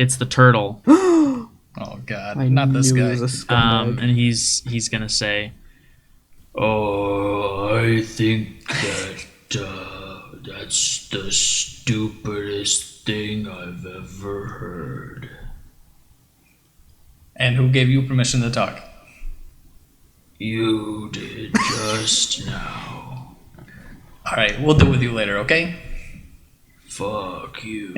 It's the turtle. Oh God, not this guy. And he's gonna say, "Oh, I think that's the stupidest thing I've ever heard." And who gave you permission to talk? You did just now. All right, we'll deal with you later, okay? Fuck you.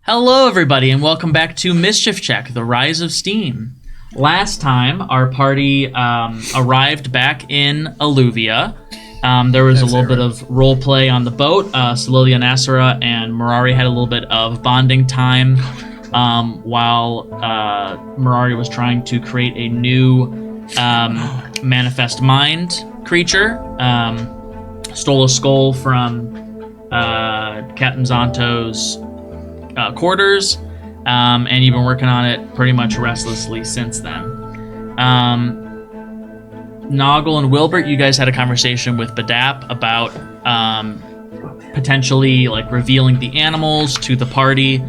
Hello, everybody, and welcome back to Mischief Check, The Rise of Steam. Last time, our party arrived back in Alluvia. There was a little bit of role play on the boat. Solilia, Nasara, and Marari had a little bit of bonding time while Marari was trying to create a new manifest mind creature. Stole a skull from Captain Zonto's quarters, and you've been working on it pretty much restlessly since then. Noggle and Wilbert, you guys had a conversation with Badap about potentially like revealing the animals to the party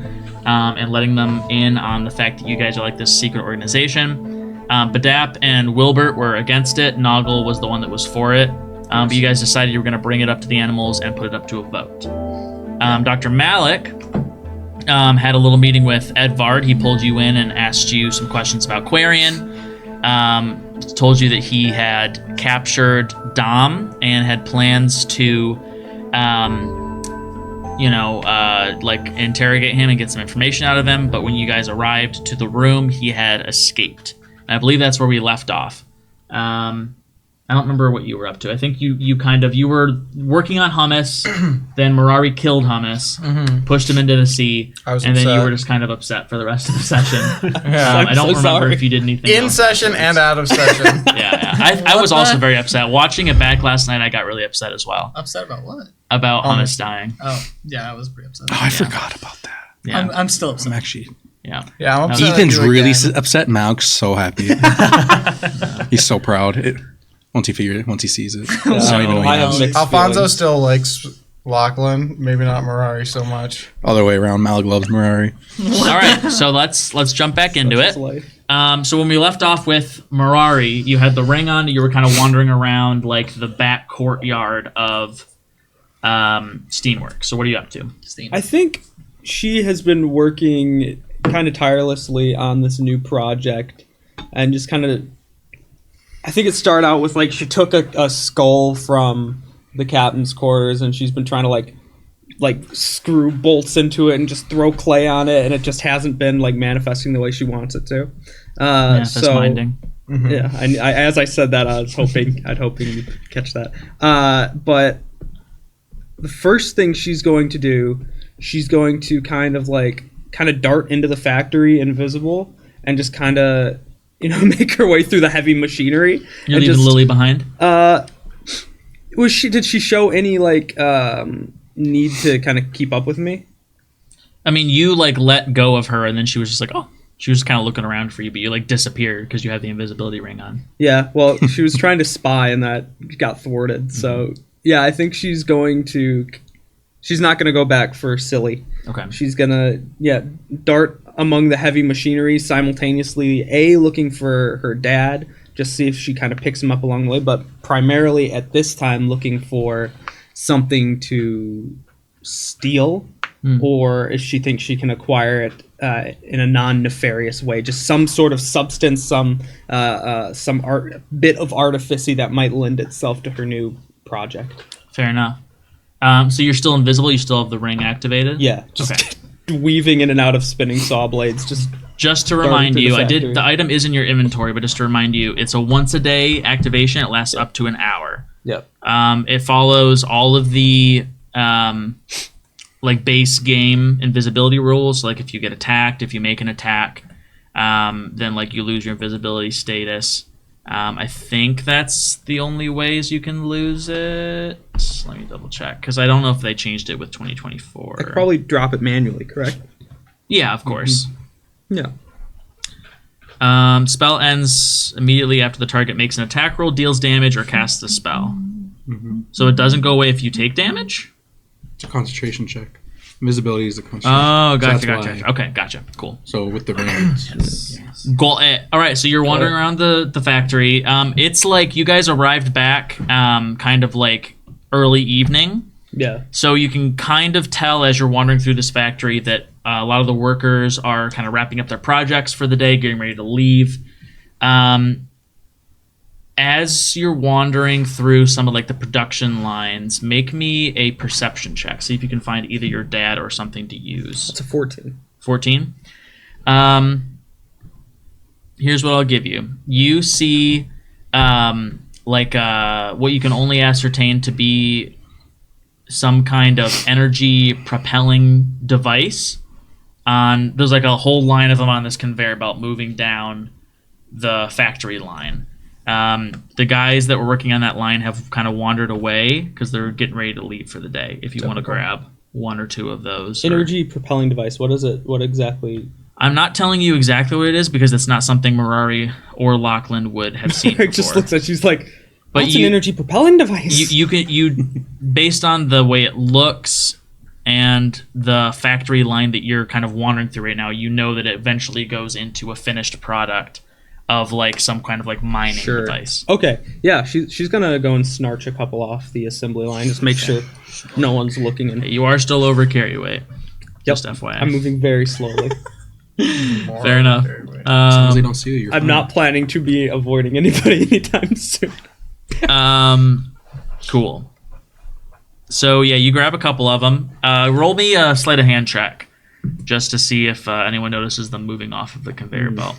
and letting them in on the fact that you guys are like this secret organization. Badap and Wilbert were against it. Noggle was the one that was for it. But you guys decided you were going to bring it up to the animals and put it up to a vote. Dr. Malik had a little meeting with Edvard. He pulled you in and asked you some questions about Quarian. Told you that he had captured Dom and had plans to, like interrogate him and get some information out of him. But when you guys arrived to the room, he had escaped. And I believe that's where we left off. I don't remember what you were up to. I think you were working on Hummus, then Marari killed Hummus, pushed him into the sea, and then you were just kind of upset for the rest of the session. I don't remember if you did anything in session and out of session. I was also very upset. Watching it back last night, I got really upset as well. Upset about what? About Hummus dying. Oh, yeah, I was pretty upset. Oh, I forgot about that. Yeah. I'm still upset. I'm actually... Yeah, I'm upset. Ethan's really upset. Malek's so happy. He's so proud. Once he sees it. Alfonso still likes Lachlan, maybe not Marari so much. Other way around, Malik loves Marari. All right, so let's jump back into it. So when we left off with Marari, you had the ring on. You were kind of wandering around like the back courtyard of Steamworks. So what are you up to? I think she has been working kind of tirelessly on this new project, and just kind of. I think it started out with like she took a skull from the captain's quarters, and she's been trying to like screw bolts into it and just throw clay on it, and it just hasn't been like manifesting the way she wants it to. Minding. Yeah, I as I said that, I was hoping you'd catch that. But the first thing she's going to do, she's going to kind of dart into the factory invisible and just kind of. Make her way through the heavy machinery. You're leaving Lily behind? Did she show any need to kind of keep up with me? I mean, you let go of her, and then she was just she was kind of looking around for you, but you disappeared because you had the invisibility ring on. Yeah, well, she was trying to spy, and that got thwarted. So yeah, I think she's not gonna go back for silly. Okay. She's gonna dart among the heavy machinery simultaneously, looking for her dad, just see if she kind of picks him up along the way, but primarily at this time looking for something to steal or if she thinks she can acquire it in a non-nefarious way, just some sort of substance, some bit of artifice that might lend itself to her new project. Fair enough. So you're still invisible. You still have the ring activated. Yeah, just weaving in and out of spinning saw blades. Just to remind you, the item is in your inventory, but just to remind you, it's a once a day activation. It lasts up to an hour. Yep. It follows all of the like base game invisibility rules. Like if you get attacked, if you make an attack, then like you lose your invisibility status. I think that's the only ways you can lose it. Let me double check because I don't know if they changed it with 2024. I could probably drop it manually, correct? Yeah, of course. Yeah. Spell ends immediately after the target makes an attack roll, deals damage, or casts the spell. So it doesn't go away if you take damage? It's a concentration check. Invisibility is a concentration. Oh, gotcha, so gotcha. Okay, gotcha. Cool. So with the ring, All right, so you're wandering around the factory. It's like you guys arrived back kind of like early evening. Yeah. So you can kind of tell as you're wandering through this factory that a lot of the workers are kind of wrapping up their projects for the day, getting ready to leave. As you're wandering through some of like the production lines, make me a perception check. See if you can find either your dad or something to use. It's a 14. 14? Here's what I'll give you. You see what you can only ascertain to be some kind of energy propelling device. There's like a whole line of them on this conveyor belt moving down the factory line. The guys that were working on that line have kind of wandered away because they're getting ready to leave for the day. If you want to grab one or two of those. Energy propelling device. What is it? What exactly? I'm not telling you exactly what it is because it's not something Marari or Lachlan would have seen before. Just looks at she's like, but what's an energy propelling device? You based on the way it looks and the factory line that you're kind of wandering through right now, you know that it eventually goes into a finished product of like some kind of like mining device. Okay, yeah, she's gonna go and snarch a couple off the assembly line. Just make sure no one's looking in. You are still over carry weight. Just FYI. I'm moving very slowly. Fair enough. they don't see you. I'm not planning to be avoiding anybody anytime soon. Cool. So yeah, you grab a couple of them. Roll me a sleight of hand check, just to see if anyone notices them moving off of the conveyor belt.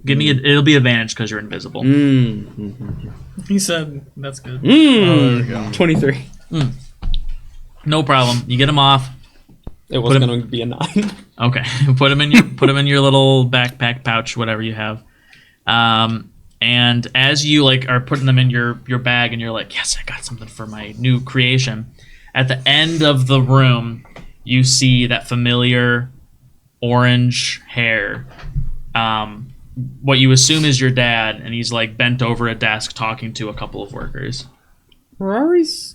Give me it'll be advantage because you're invisible. He said that's good. there we go. 23. No problem. You get them off. It was going to be a 9. Okay, put them in your little backpack pouch, whatever you have. And as you like are putting them in your bag, and you're like, yes, I got something for my new creation. At the end of the room, you see that familiar orange hair. What you assume is your dad, and he's like bent over a desk talking to a couple of workers. Marari's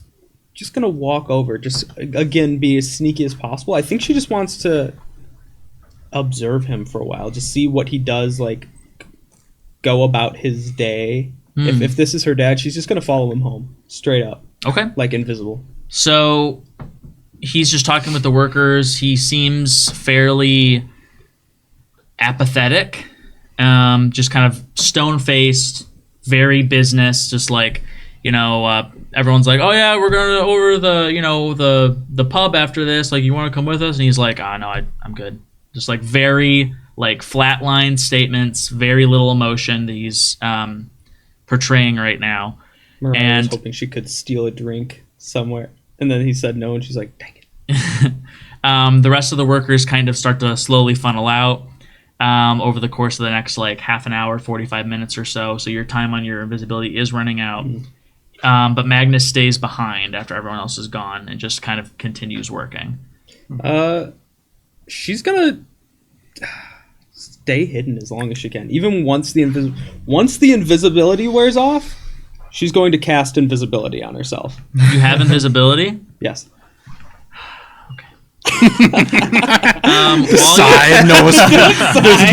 just gonna walk over, just again be as sneaky as possible. I think she just wants to observe him for a while, just see what he does, like go about his day. If this is her dad, she's just gonna follow him home, straight up. Okay. Like invisible. So he's just talking with the workers. He seems fairly apathetic. Just kind of stone-faced, very business, just like, everyone's like, oh yeah, we're going over the pub after this, like, you want to come with us? And he's like, no, I'm good. Just like very like flatline statements, very little emotion that he's portraying right now. Marari was hoping she could steal a drink somewhere, and then he said no, and she's like, dang it. The rest of the workers kind of start to slowly funnel out over the course of the next like half an hour, 45 minutes or so. So your time on your invisibility is running out. But Magnus stays behind after everyone else is gone and just kind of continues working. She's gonna stay hidden as long as she can. Even once the invisibility wears off, she's going to cast invisibility on herself. You have invisibility? Yes. The sigh of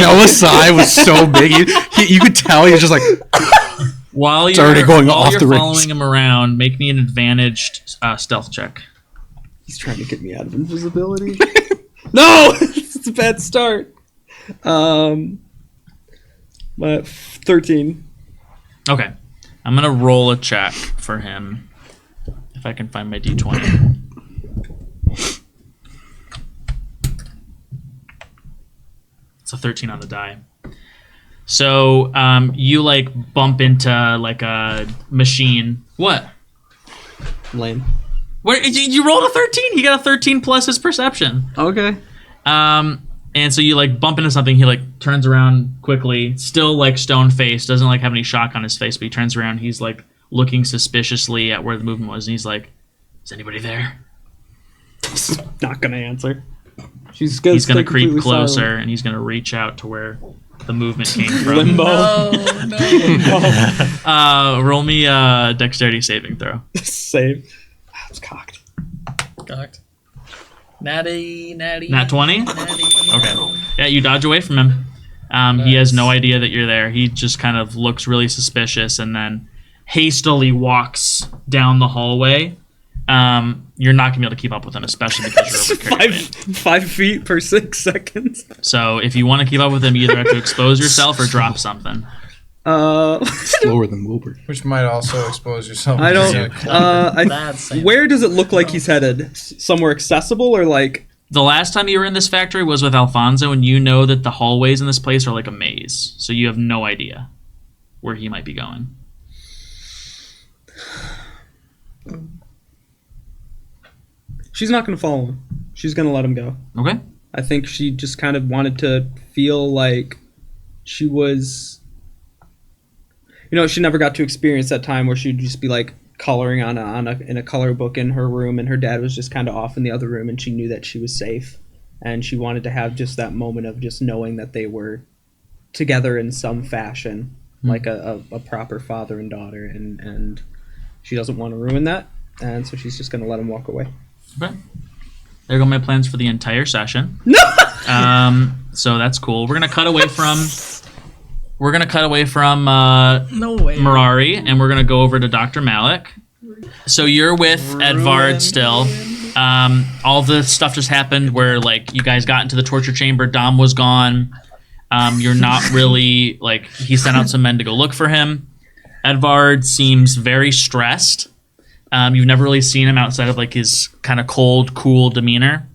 Noah's sigh was so big. You could tell he was just like. While you're already going off the rails. Following him around, make me an advantaged stealth check. He's trying to get me out of invisibility. No! It's a bad start. But 13. Okay. I'm going to roll a check for him. If I can find my D20. It's a 13 on the die. So you like bump into like a machine. What? Lame. What? You rolled a 13. He got a 13 plus his perception. Okay. And so you like bump into something. He like turns around quickly, still like stone faced, doesn't like have any shock on his face, but he turns around. He's like looking suspiciously at where the movement was, and he's like, "Is anybody there?" Not gonna answer. He's gonna creep closer, and he's gonna reach out to where the movement came from. Limbo. Roll me a dexterity saving throw. Save. It's cocked. Cocked. Natty. Nat 20? Natty. Okay. Yeah, you dodge away from him. He has no idea that you're there. He just kind of looks really suspicious and then hastily walks down the hallway. You're not going to be able to keep up with him, especially because you're overcarried. 5 feet per 6 seconds. So if you want to keep up with him, you either have to expose yourself or drop something. Slower than Wilbur. Which might also expose yourself. I don't. Where does it look like he's headed? Somewhere accessible or like? The last time you were in this factory was with Alfonso, and you know that the hallways in this place are like a maze. So you have no idea where he might be going. She's not going to follow him. She's going to let him go. Okay. I think she just kind of wanted to feel like she was. You know, she never got to experience that time where she'd just be like coloring in a color book in her room, and her dad was just kind of off in the other room, and she knew that she was safe, and she wanted to have just that moment of just knowing that they were together in some fashion, like a proper father and daughter, and she doesn't want to ruin that, and so she's just going to let him walk away. Okay. There go my plans for the entire session. No. So that's cool. We're gonna cut away from No way. Marari, and we're gonna go over to Dr. Malik. So you're with Edvard still. All the stuff just happened where like you guys got into the torture chamber. Dom was gone. You're not really like he sent out some men to go look for him. Edvard seems very stressed. You've never really seen him outside of like his kind of cold, cool demeanor.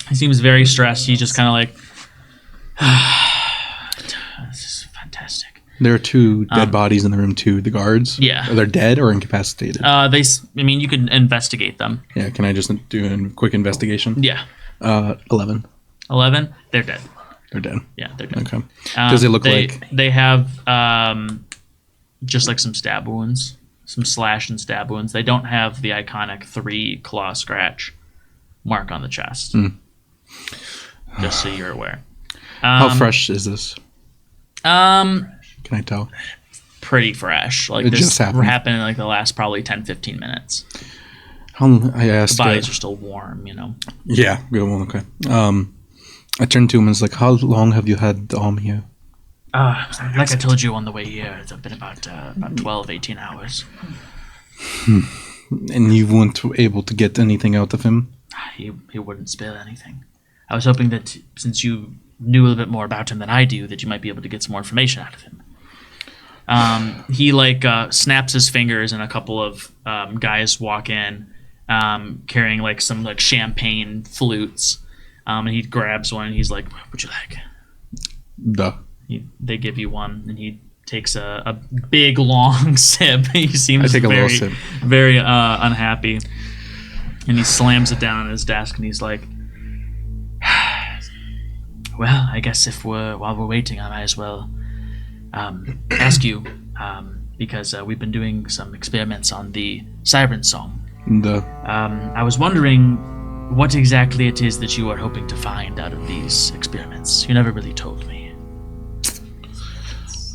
He seems very stressed. He's just kind of like, this is fantastic. There are 2 dead bodies in the room too. The guards. Yeah. Are they dead or incapacitated? You can investigate them. Yeah. Can I just do a quick investigation? Yeah. 11. 11. They're dead. They're dead. Yeah, they're dead. Okay. Does it look like they have just like some stab wounds, some slash and stab wounds? They don't have the iconic 3 claw scratch mark on the chest. Just so you're aware. How fresh is this? Can I tell? Pretty fresh. Like it this just happened in like the last probably 10-15 minutes. I asked. The bodies are still warm, you know. Yeah, good one. Okay. I turned to him and was like, "How long have you had the arm here?" Like I told you on the way here, it's been about 12, 18 hours. And you weren't able to get anything out of him? He wouldn't spill anything. I was hoping that since you knew a little bit more about him than I do, that you might be able to get some more information out of him. He snaps his fingers, and a couple of guys walk in, carrying like some like champagne flutes, and he grabs one and he's like, "What would you like?" Duh. They give you one, and he takes a big long sip. He seems little sip. very unhappy, and he slams it down on his desk, and he's like, "Well, I guess while we're waiting, I might as well ask you, because we've been doing some experiments on the siren song. Duh. I was wondering what exactly it is that you are hoping to find out of these experiments. You never really told me."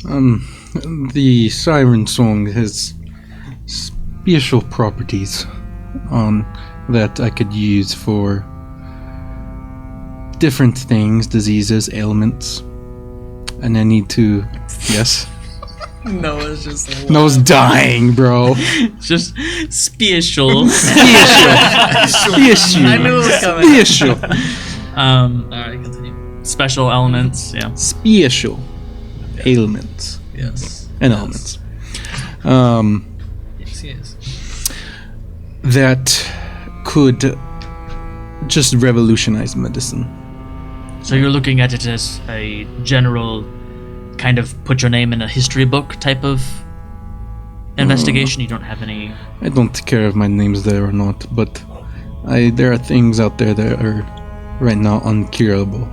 The siren song has special properties that I could use for different things, diseases, ailments, and I need to. Yes. No, it's just. No's dying, bro. It's just special. Special. I knew it was coming. Special. Alright, continue. Special elements, yeah. Special. Ailments. Yes. And elements. Yes. That could just revolutionize medicine. So you're looking at it as a general kind of put your name in a history book type of investigation? You don't have any... I don't care if my name's there or not, but there are things out there that are right now uncurable.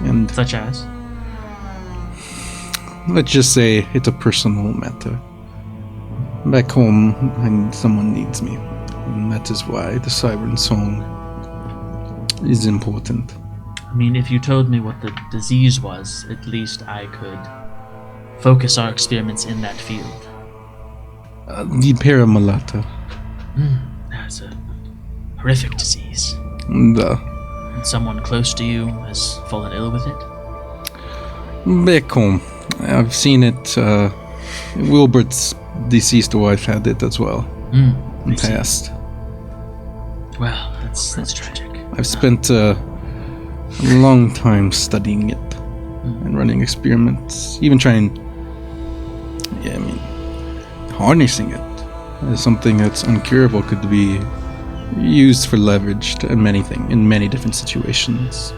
And Such as? let's just say it's a personal matter. Back home, someone needs me. And that is why the Siren Song is important. I mean, if you told me what the disease was, at least I could focus our experiments in that field. The Paramalata. That's a horrific disease. And, And someone close to you has fallen ill with it? back home, I've seen it. Wilbert's deceased wife had it as well. In I see. past. Well, that's tragic. I've spent a long time studying it and running experiments, even trying. Yeah, I mean, harnessing it as something that's uncurable could be used for leverage in many different situations.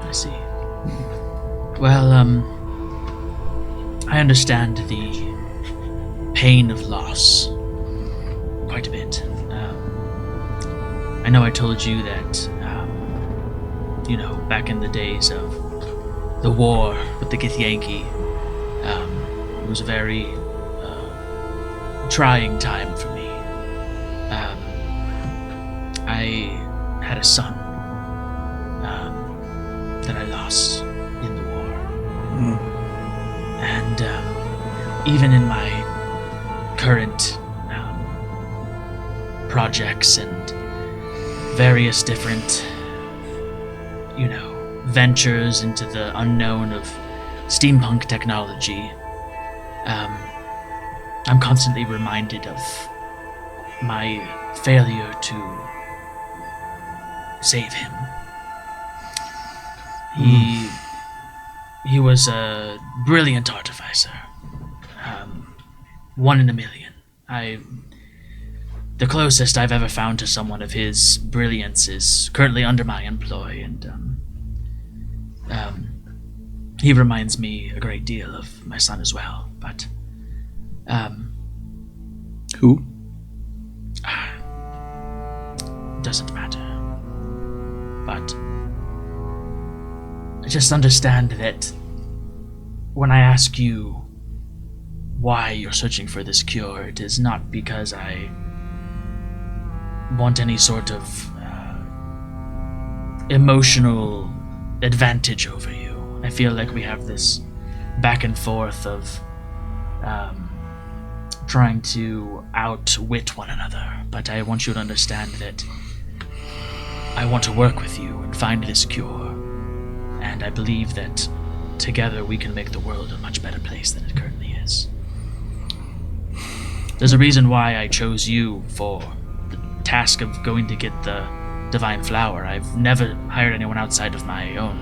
I see. Well, I understand the pain of loss quite a bit. I know I told you that, back in the days of the war with the Githyanki, it was a very trying time for me. I had a son that I lost in the war. And even in my current projects and various different, ventures into the unknown of steampunk technology, I'm constantly reminded of my failure to save him. He was a brilliant artificer. One in a million. The closest I've ever found to someone of his brilliance is currently under my employ, and he reminds me a great deal of my son as well. But Who? doesn't matter. But I just understand that when I ask you why you're searching for this cure, it is not because I want any sort of emotional advantage over you. I feel like we have this back and forth of trying to outwit one another, but I want you to understand that I want to work with you and find this cure, and I believe that together we can make the world a much better place than it currently is. There's a reason why I chose you for the task of going to get the divine flower. I've never hired anyone outside of my own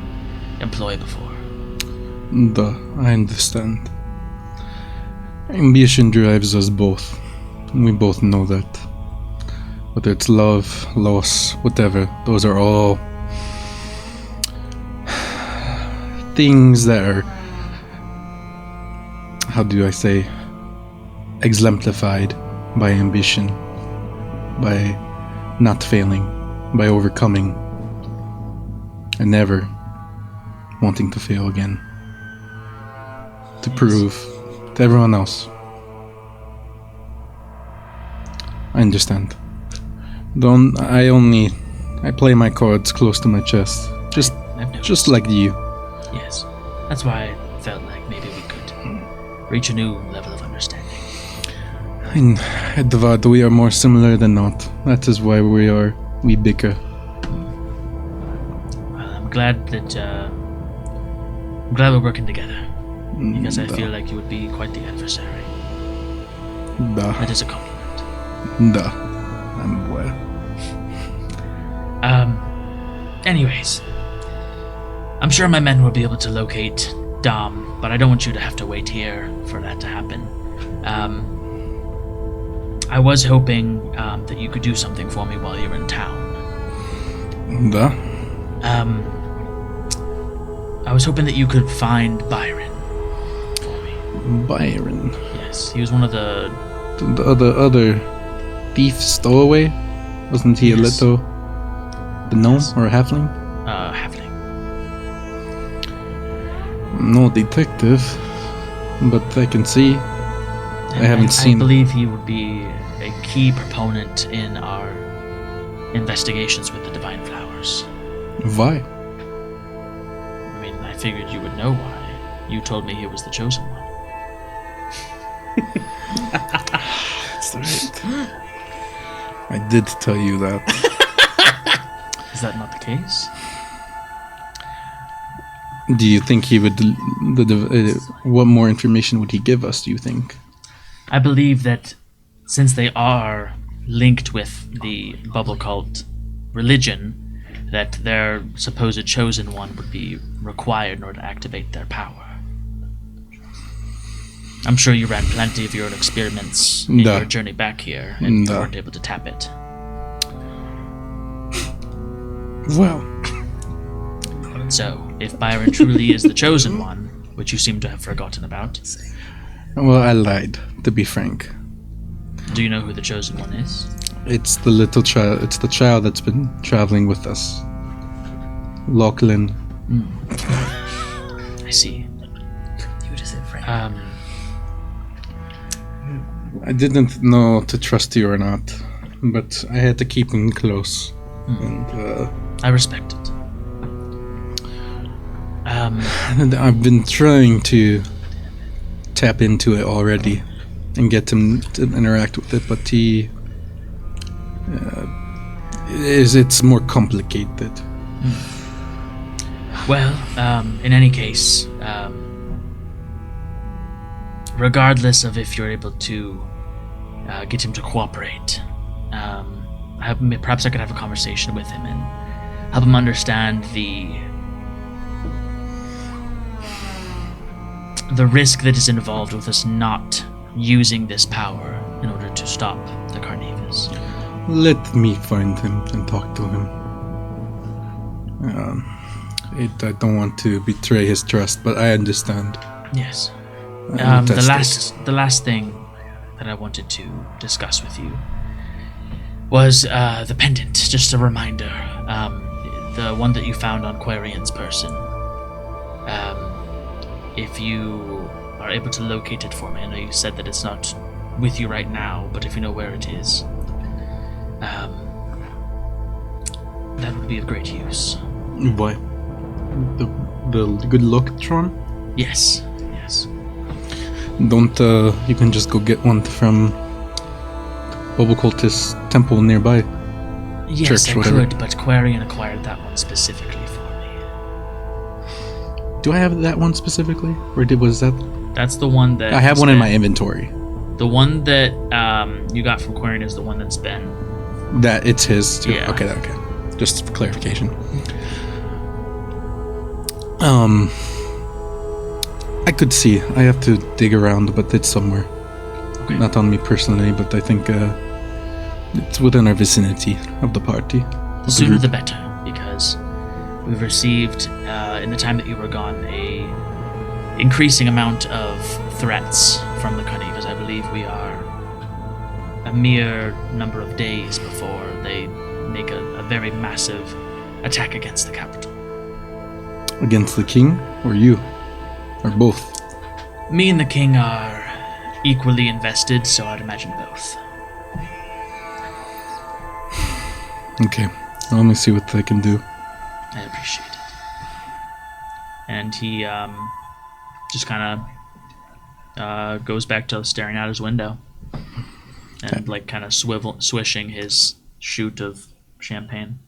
employ before. I understand. Ambition drives us both. We both know that. Whether it's love, loss, whatever, those are all things that are, how do I say, exemplified by ambition, by not failing, by overcoming, and never wanting to fail again. To prove to everyone else. I understand. I play my cards close to my chest. Just like you. Yes. That's why I felt like maybe we could reach a new level of understanding. In Edvard, we are more similar than not. That is why we bicker. Well, I'm glad we're working together. because I feel like you would be quite the adversary. That is a compliment. I'm aware. Anyways, I'm sure my men will be able to locate Dom, but I don't want you to have to wait here for that to happen. I was hoping that you could do something for me while you're in town. I was hoping that you could find Byron for me. Byron? Yes, he was one of the other thief stowaway? Wasn't he a little... the gnome or a halfling? Halfling. No detective, but I can see. I haven't seen... I believe he would be a key proponent in our investigations with the Divine Flowers. Why? I mean, I figured you would know why. You told me he was the chosen one. That's right. I did tell you that. Is that not the case? Do you think he would... what more information would he give us, do you think? I believe that since they are linked with the bubble cult religion, that their supposed chosen one would be required in order to activate their power. I'm sure you ran plenty of your own experiments in your journey back here, and you weren't able to tap it. Well... So, if Byron truly is the chosen one, which you seem to have forgotten about... Well, I lied, to be frank. Do you know who the chosen one is? It's the little child. It's the child that's been traveling with us. Lachlan. I see. You just said Frank. I didn't know to trust you or not, but I had to keep him close. And I respect it. and I've been trying to tap into it already and get him to interact with it, but it's more complicated. Well, in any case, regardless of if you're able to get him to cooperate, perhaps I could have a conversation with him and help him understand the risk that is involved with us not using this power in order to stop the Carnivus. Let me find him and talk to him. I don't want to betray his trust, but I understand. Yes. The last thing that I wanted to discuss with you was the pendant. Just a reminder, the one that you found on Quarian's person. If you are able to locate it for me, I know you said that it's not with you right now, but if you know where it is, that would be of great use. Why? The good Loctron? Yes. Don't you can just go get one from Bubble Cultist temple nearby. Yes, church, I whatever. could, but Quarian acquired that one specifically for me. Do I have that one specifically? Or was that... That's the one that... I have one in my inventory. The one that you got from Quarian is the one that's been... That it's his too. Yeah. Okay. Just for clarification. I could see. I have to dig around, but it's somewhere. Okay. Not on me personally, but I think it's within our vicinity of the party. The sooner the better, because we've received, in the time that you were gone, a increasing amount of threats from the Carnivus. I believe we are a mere number of days before they make a very massive attack against the capital. Against the king, or you? Or both? Me and the king are equally invested, so I'd imagine both. Okay, let me see what I can do. I appreciate it. And he just kind of goes back to staring out his window and like kind of swishing his shoot of champagne.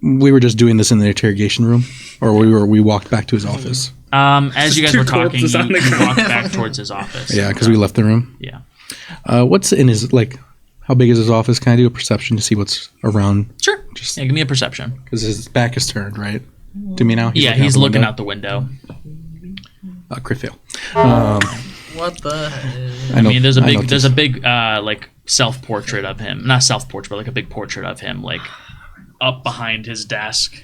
we were just doing this in the interrogation room, or we walked back to his office. As you guys Two were talking, corpses on the you walked back towards his office. Yeah, because we left the room. Yeah. What's in his how big is his office? Can I do a perception to see what's around? Sure. Yeah, give me a perception. Because his back is turned, right? To me now? He's looking out the window. Crit fail. What the heck? I mean, there's a big like self-portrait of him. Not self-portrait, but like a big portrait of him, like up behind his desk,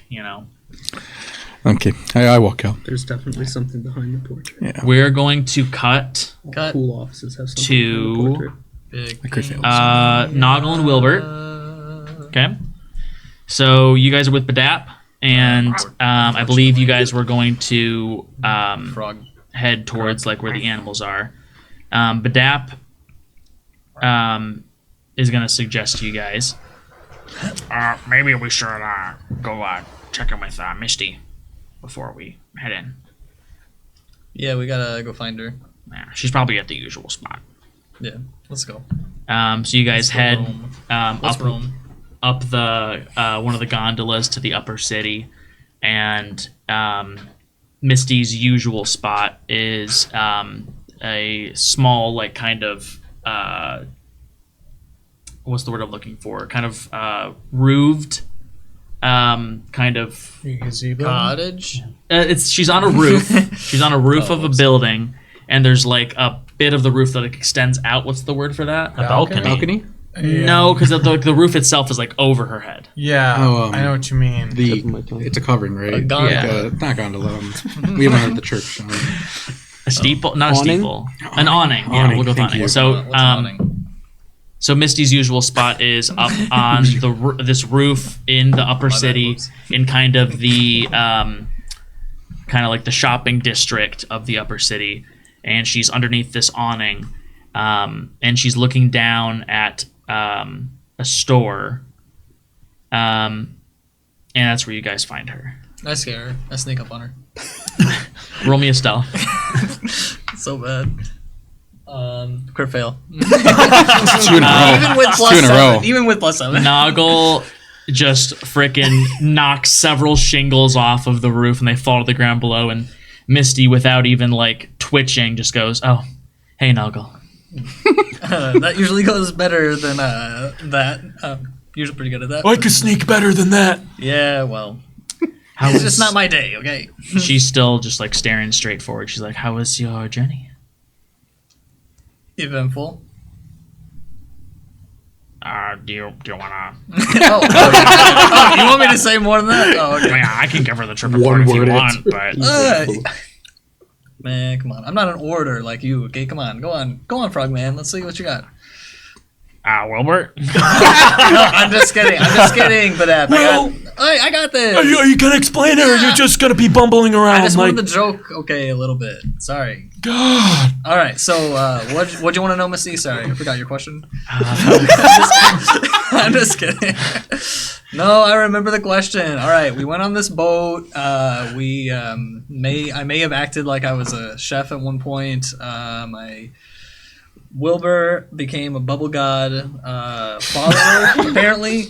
Okay, I walk out. There's definitely something behind the portrait. Yeah. We're going to cut Cool offices have something to behind the portrait. Big. Crit fail. Noggle and Wilbert. Okay. So you guys are with Badap, and I believe you guys were going to Frog. head towards like where the animals are. Badap is going to suggest to you guys, maybe we should go check in with Misty before we head in. Yeah, we gotta go find her. Yeah, she's probably at the usual spot. Yeah, let's go. So you guys head Let's roam. up the one of the gondolas to the upper city, and Misty's usual spot is a small, like, kind of what's the word I'm looking for? Kind of roofed, kind of Gazebo. Cottage. she's on a roof. She's on a roof of a building, and there's like a bit of the roof that like, extends out. What's the word for that? A balcony. Balcony? Yeah. No, because the roof itself is like over her head. Yeah, Oh, I know what you mean. It's a covering, right? A gondola. Yeah. Not gondola. We haven't heard the church. A steeple, not a Awning? steeple, an awning. Yeah, Awning, we'll go with thank awning. you. So, What's awning? so Misty's usual spot is up on this roof in the upper city, whoops. in kind of the kind of like the shopping district of the upper city, and she's underneath this awning, and she's looking down at a store, and that's where you guys find her. I scare her. I sneak up on her. Roll me a stealth. So bad. Crit fail. 2 in a row. Even with plus 2 in a row. 7. Even with plus 7. Noggle just frickin' knocks several shingles off of the roof, and they fall to the ground below, and Misty, without even like twitching, just goes, "Oh, hey, Noggle." That usually goes better than that. Usually pretty good at that. I could sneak better than that. Yeah, well, How it's was- just not my day, okay? She's still just like staring straight forward. She's like, "How was your journey?" Eventful. Do you wanna? Oh, you want me to say more than that? Oh, okay. Yeah, I can give her the trip report if you word want, but Man, come on. I'm not an orator like you, okay? Come on, go on, Frogman. Let's see what you got. Wilbert. No, I'm just kidding, but I got this. Are you gonna explain it, or are you just gonna be bumbling around? I just like, wanted the joke, okay, a little bit. Sorry. God. All right, so what'd you want to know, Misty? Sorry, I forgot your question. I'm just kidding. No, I remember the question. All right, we went on this boat. I may have acted like I was a chef at one point. Wilbur became a bubble god follower, apparently.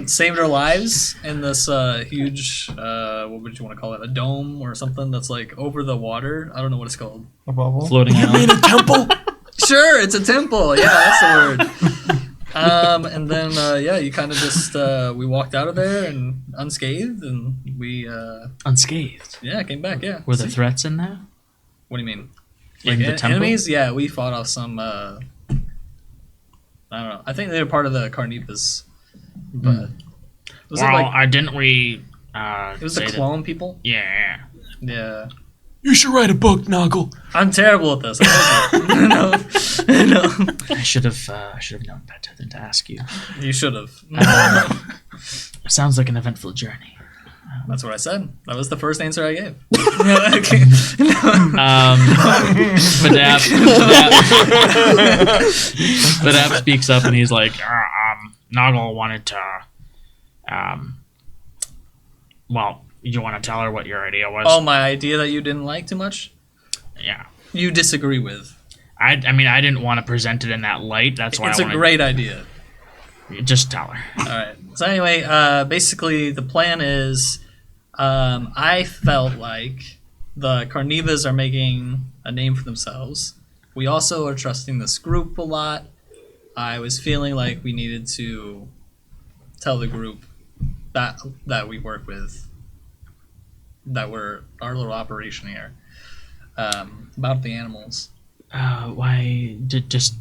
Saved our lives in this huge, what would you want to call it? A dome or something that's like over the water. I don't know what it's called. A bubble. Floating You mean island. a temple? Sure, it's a temple. Yeah, that's the word. And then, you kind of just, we walked out of there and unscathed, and we, Unscathed. came back, yeah. Were the threats in there? What do you mean? In the temple? Enemies? Yeah, we fought off some, I don't know. I think they were part of the Carnipas, but... Was it like, didn't we? it was the clone people? Yeah. Yeah. You should write a book, Noggle. I'm terrible at this. No. I should have known better than to ask you. You should have. It sounds like an eventful journey. That's what I said. That was the first answer I gave. Badap speaks up and he's like, Noggle wanted to, well, you want to tell her what your idea was? Oh, my idea that you didn't like too much? Yeah. You disagree with. I mean, I didn't want to present it in that light. That's why It's I a wanted... great idea. Just tell her. All right. So anyway, basically the plan is, I felt like the Carnivas are making a name for themselves. We also are trusting this group a lot. I was feeling like we needed to tell the group that we work with, that we're our little operation here, about the animals. Why? Just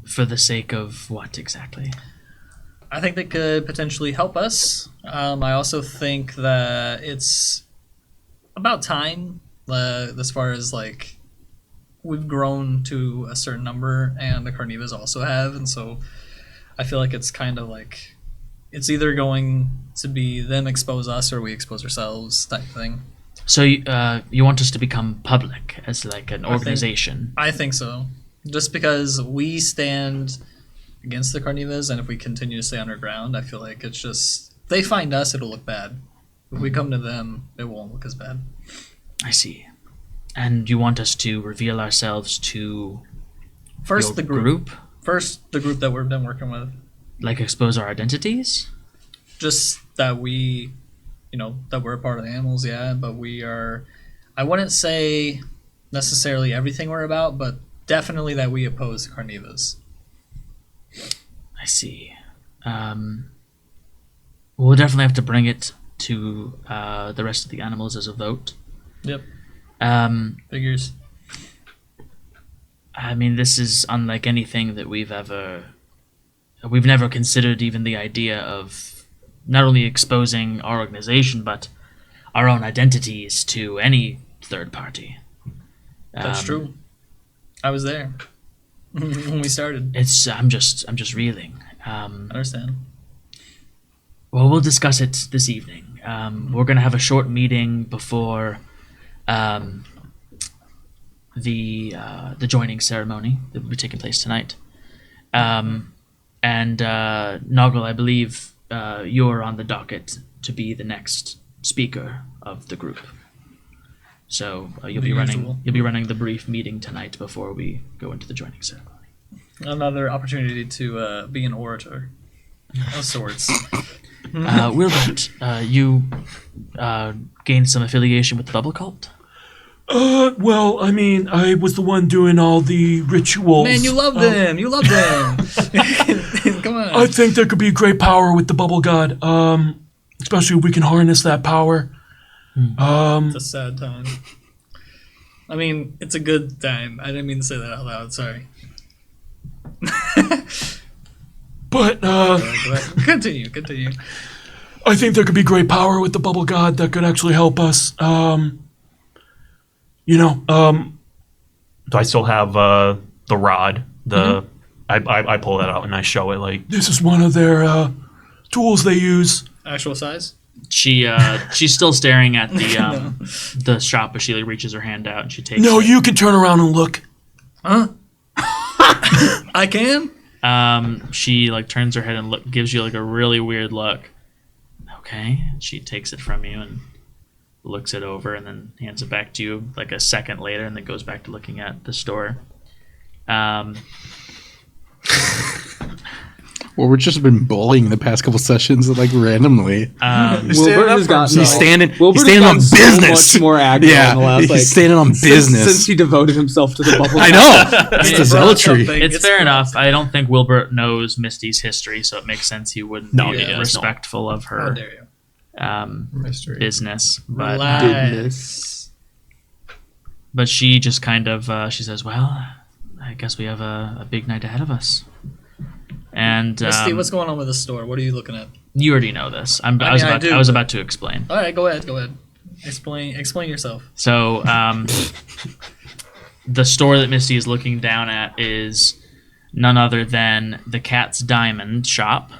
for the sake of what exactly? I think they could potentially help us. I also think that it's about time, as far as like we've grown to a certain number, and the Carnivas also have, and so I feel like it's kind of like it's either going to be them expose us or we expose ourselves, type thing. So you want us to become public as like an organization? I think so. Just because we stand against the Carnivas, and if we continue to stay underground, I feel like it's just if they find us, it'll look bad. If we come to them, it won't look as bad. I see. And you want us to reveal ourselves to First your the group. First the group that we've been working with. Like expose our identities? Just that we, that we're a part of the animals, yeah, but we are, I wouldn't say necessarily everything we're about, but definitely that we oppose the Carnivas. I see. We'll definitely have to bring it to the rest of the animals as a vote. Yep. Figures. I mean, this is unlike anything that we've never considered even the idea of not only exposing our organization, but our own identities to any third party. That's true. I was there when we started. I'm just reeling. I understand. Well, we'll discuss it this evening. We're going to have a short meeting before the joining ceremony that will be taking place tonight. And Noggle, I believe you're on the docket to be the next speaker of the group. So you'll be running the brief meeting tonight before we go into the joining ceremony. Another opportunity to be an orator of sorts. Wilbert, you gained some affiliation with the Bubble Cult? Well, I mean, I was the one doing all the rituals. Man, you loved him. You loved him. Come on. I think there could be great power with the Bubble God, especially if we can harness that power. It's a sad time. I mean, it's a good time. I didn't mean to say that out loud. Sorry. But, Continue. I think there could be great power with the Bubble God that could actually help us. Do I still have the rod? I pull that out and I show it like This is one of their tools they use. Actual size? She's still staring at the shop, but she like reaches her hand out and she takes. No, it. you can turn around and look. Huh? I can? She like turns her head and gives you like a really weird look. Okay, she takes it from you and looks it over and then hands it back to you like a second later and then goes back to looking at the store. Well, we've just been bullying the past couple sessions, like randomly. Wilbert has gotten He's standing on so business. much more aggro in the last, he's standing on business since he devoted himself to the bubble. I know. It's the zealotry. It's fair enough. I don't think Wilbert knows Misty's history, so it makes sense he wouldn't be respectful of her business. But she just kind of she says, "Well, I guess we have a big night ahead of us." And Misty, what's going on with the store? What are you looking at? You already know this. I was about to explain. All right, go ahead. Explain yourself. So, the store that Misty is looking down at is none other than the Cat's Diamond shop,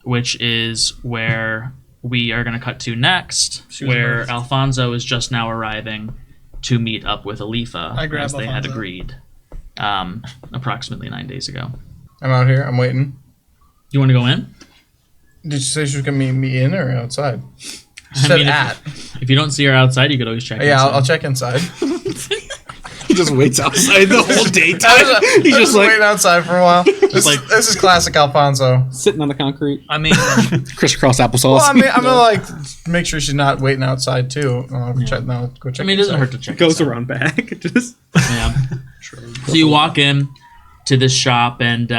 which is where we are going to cut to next, where Alfonso is just now arriving to meet up with Alifa as they had agreed approximately 9 days ago. I'm out here. I'm waiting. You want to go in? Did you say she was going to meet me in or outside? She said at. If you don't see her outside, you could always check Yeah, inside. I'll check inside. He just waits outside the whole daytime. He's just waiting outside for a while. This is classic Alfonso. Sitting on the concrete. I mean, Crisscross applesauce. Well, I'm gonna like make sure she's not waiting outside too. Go check. I mean, it doesn't hurt to check. It goes around back. Just Yeah. So you walk in to this shop, and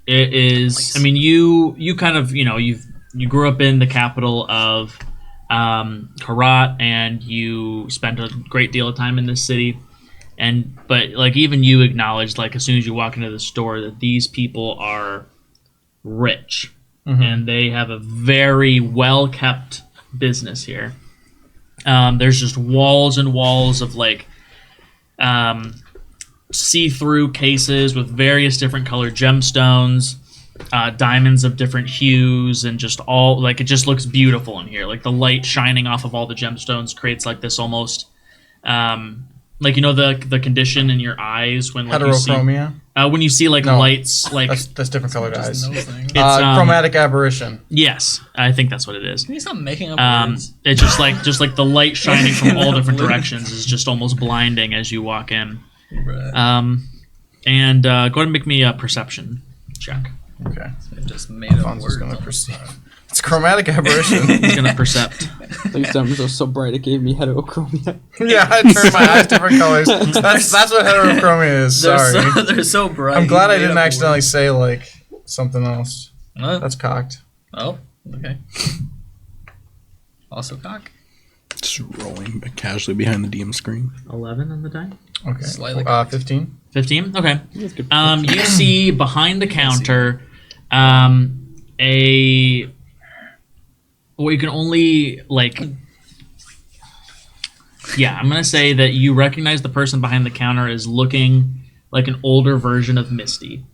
it is. I mean, you kind of you grew up in the capital of Karat, and you spent a great deal of time in this city. But like even you acknowledged, like as soon as you walk into the store, that these people are rich, and they have a very well kept business here. There's just walls and walls of like see-through cases with various different colored gemstones, diamonds of different hues, and just all like it just looks beautiful in here. Like the light shining off of all the gemstones creates like this almost. Like the condition in your eyes when like heterochromia. When you see like lights like that's different colored eyes. It's chromatic aberration. Yes, I think that's what it is. can you stop making up words? It's just like the light shining from all different directions is just almost blinding as you walk in. Right. And go ahead and make me a perception check. Okay. It just made up Alfonso's words. gonna perceive. It's chromatic aberration. He's gonna percept. these diamonds are so bright it gave me heterochromia. Yeah, I turned my eyes different colors. That's what heterochromia is. Sorry. They're so bright. I'm glad I You made didn't up accidentally say like something else. words. That's cocked. Oh, okay. Also cock. Just rolling but casually behind the DM screen. 11 on the die. Okay. Slightly 15. 15. Okay. That's good. You see behind the counter, you can only like. Yeah, I'm gonna say that you recognize the person behind the counter as looking like an older version of Misty.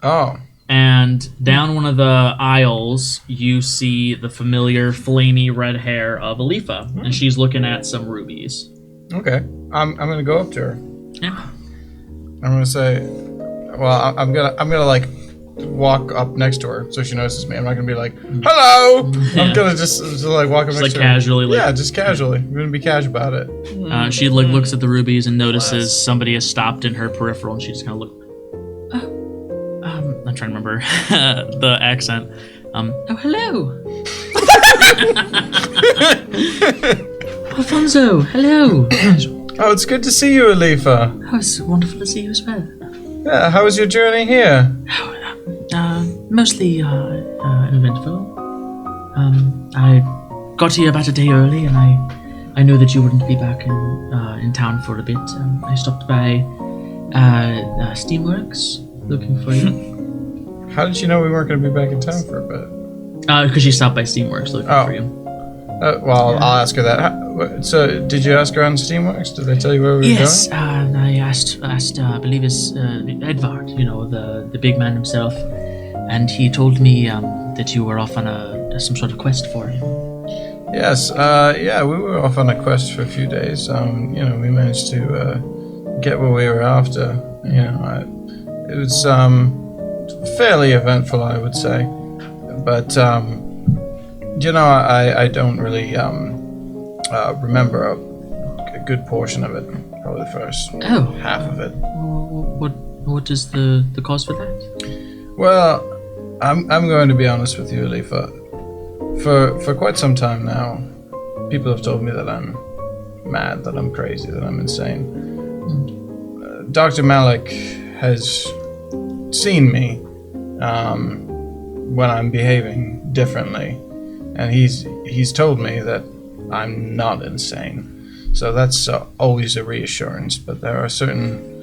Oh. And down one of the aisles, you see the familiar flamey red hair of Alifa, and she's looking at some rubies. Okay. I'm gonna go up to her. Yeah. I'm gonna say, well, I'm gonna like walk up next to her so she notices me. I'm not gonna be like, hello. Yeah. I'm gonna just like walk up Just next like to her. casually, like- Yeah, just casually. We're gonna be casual about it. She like looks at the rubies and notices somebody has stopped in her peripheral, and she just kind of look. I'm trying to remember the accent. Oh, hello. Alfonso, hello. Oh, it's good to see you, Alifa. Oh, it's wonderful to see you as well. Yeah, how was your journey here? Mostly eventful. I got here about a day early, and I knew that you wouldn't be back in town for a bit. I stopped by Steamworks looking for you. How did you know we weren't going to be back in town for a bit? Because she stopped by Steamworks looking for you. Well, I'll ask her that. So, did you ask her on Steamworks? Did they tell you where we were Yes, going? I asked. I believe it's Edvard. The big man himself, and he told me that you were off on some sort of quest for him. Yes. Yeah, we were off on a quest for a few days. We managed to get what we were after. It was fairly eventful, I would say, but I don't really remember a good portion of it. Probably the first half of it. What is the cause for that? Well, I'm going to be honest with you, Alifa. For quite some time now, people have told me that I'm mad, that I'm crazy, that I'm insane. Dr. Malik has seen me when I'm behaving differently, and he's told me that I'm not insane. So that's always a reassurance, but there are certain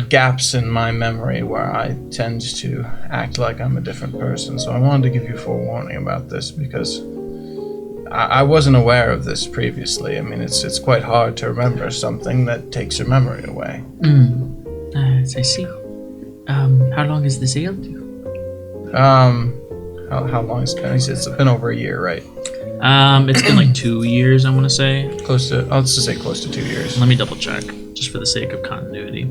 gaps in my memory where I tend to act like I'm a different person. So I wanted to give you forewarning about this because I wasn't aware of this previously. I mean, it's quite hard to remember something that takes your memory away. I see. How long has this ailed you? How long has it been? It's been over a year, right? It's been like 2 years, I want to say. Let's just say close to 2 years. Let me double check, just for the sake of continuity.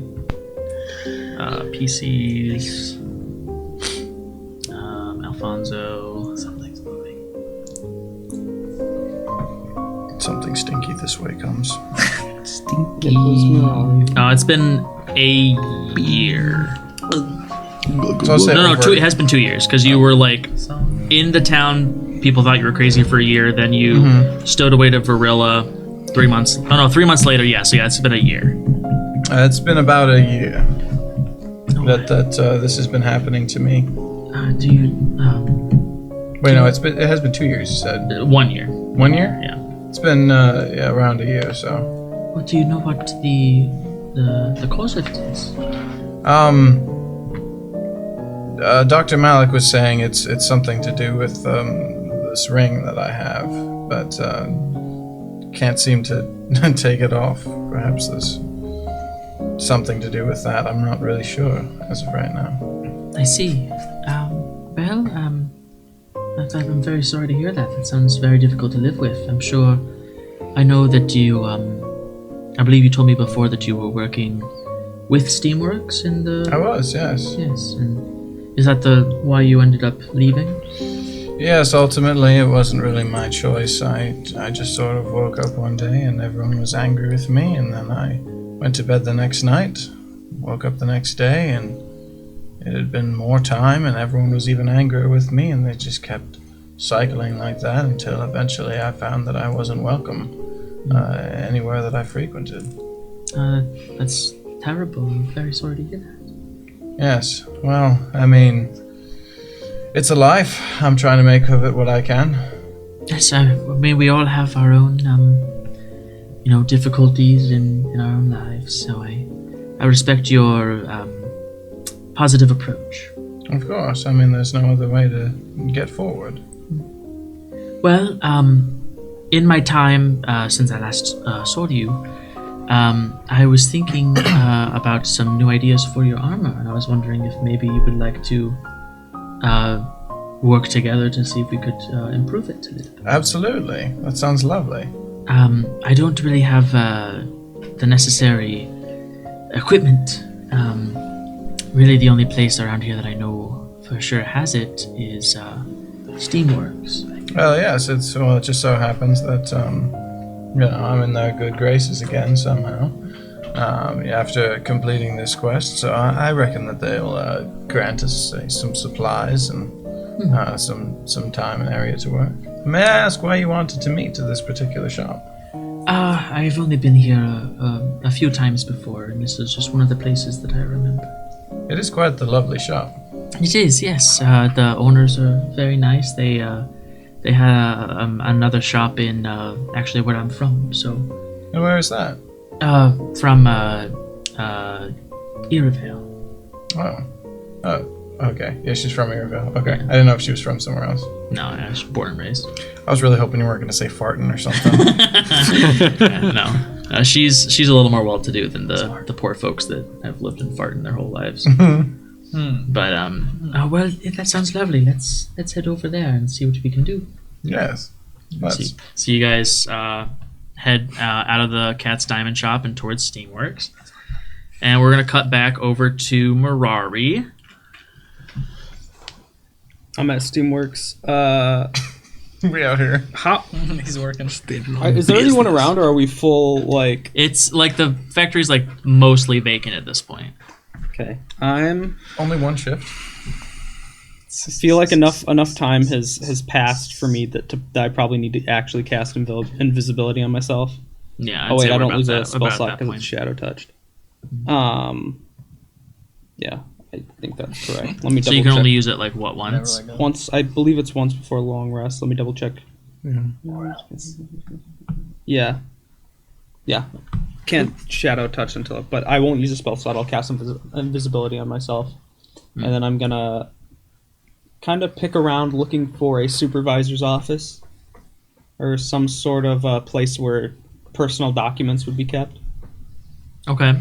PCs. Alfonso. Something's moving. Something stinky this way comes. Stinky. It's been a year. So I'll say No, over- it has been 2 years because you were like So, in the town. People thought you were crazy for a year. Then you stowed away to Varilla 3 months. Oh no, 3 months later. Yeah, so yeah, it's been a year. It's been about a year that this has been happening to me. Do you? Wait, no, it has been 2 years. You said 1 year. 1 year? Yeah. It's been around a year or so. What do you know what the cause of it is? Dr. Malik was saying it's something to do with this ring that I have, but can't seem to take it off. Perhaps there's something to do with that. I'm not really sure as of right now. I see. I'm very sorry to hear that. That sounds very difficult to live with. I'm sure. I know that you. I believe you told me before that you were working with Steamworks in the. I was, yes. Yes, and is that why you ended up leaving? Yes, ultimately it wasn't really my choice. I just sort of woke up one day and everyone was angry with me, and then I went to bed the next night, woke up the next day, and it had been more time and everyone was even angrier with me, and they just kept cycling like that until eventually I found that I wasn't welcome anywhere that I frequented. That's terrible. I'm very sorry to hear that. Yes, well, I mean, it's a life. I'm trying to make of it what I can. Yes, I mean we all have our own, difficulties in our own lives. So I respect your positive approach. Of course, I mean, there's no other way to get forward. Well, in my time since I last saw you, I was thinking about some new ideas for your armor, and I was wondering if maybe you would like to work together to see if we could improve it a little bit. Absolutely. That sounds lovely. I don't really have the necessary equipment. Really, the only place around here that I know for sure has it is Steamworks. Well, yes, it just so happens that, I'm in their good graces again somehow. After completing this quest, so I reckon that they'll grant us some supplies and some time and area to work. May I ask why you wanted to meet to this particular shop? I've only been here a few times before, and this is just one of the places that I remember. It is quite the lovely shop. It is, yes. The owners are very nice. They had another shop in actually where I'm from. So. And where is that? From Iravale. Oh, okay. Yeah, she's from Irville. Okay, I didn't know if she was from somewhere else. No, I was born and raised. I was really hoping you weren't going to say farting or something. No, she's a little more well-to-do than the poor folks that have lived in farting their whole lives. But well, that sounds lovely. Let's head over there and see what we can do. Yes. Let's. So you guys head out of the Cat's Diamond Shop and towards Steamworks, and we're gonna cut back over to Marari. I'm at Steamworks. We out here. How he's working. is there anyone around, or are we full? Like, It's like the factory's like mostly vacant at this point. okay, I'm. Only one shift. I feel like enough time has passed for me that I probably need to actually cast invisibility on myself. Yeah. Oh wait, say I we're don't about lose that- a spell about slot that because point. it's shadow touched. Yeah, I think that's correct. Let me double So you can check. only use it like what once? Once, I believe it's once before a long rest. Let me double check. Yeah. Can't shadow touch until, but I won't use a spell slot. I'll cast invisibility on myself, and then I'm gonna kind of pick around looking for a supervisor's office or some sort of place where personal documents would be kept. Okay.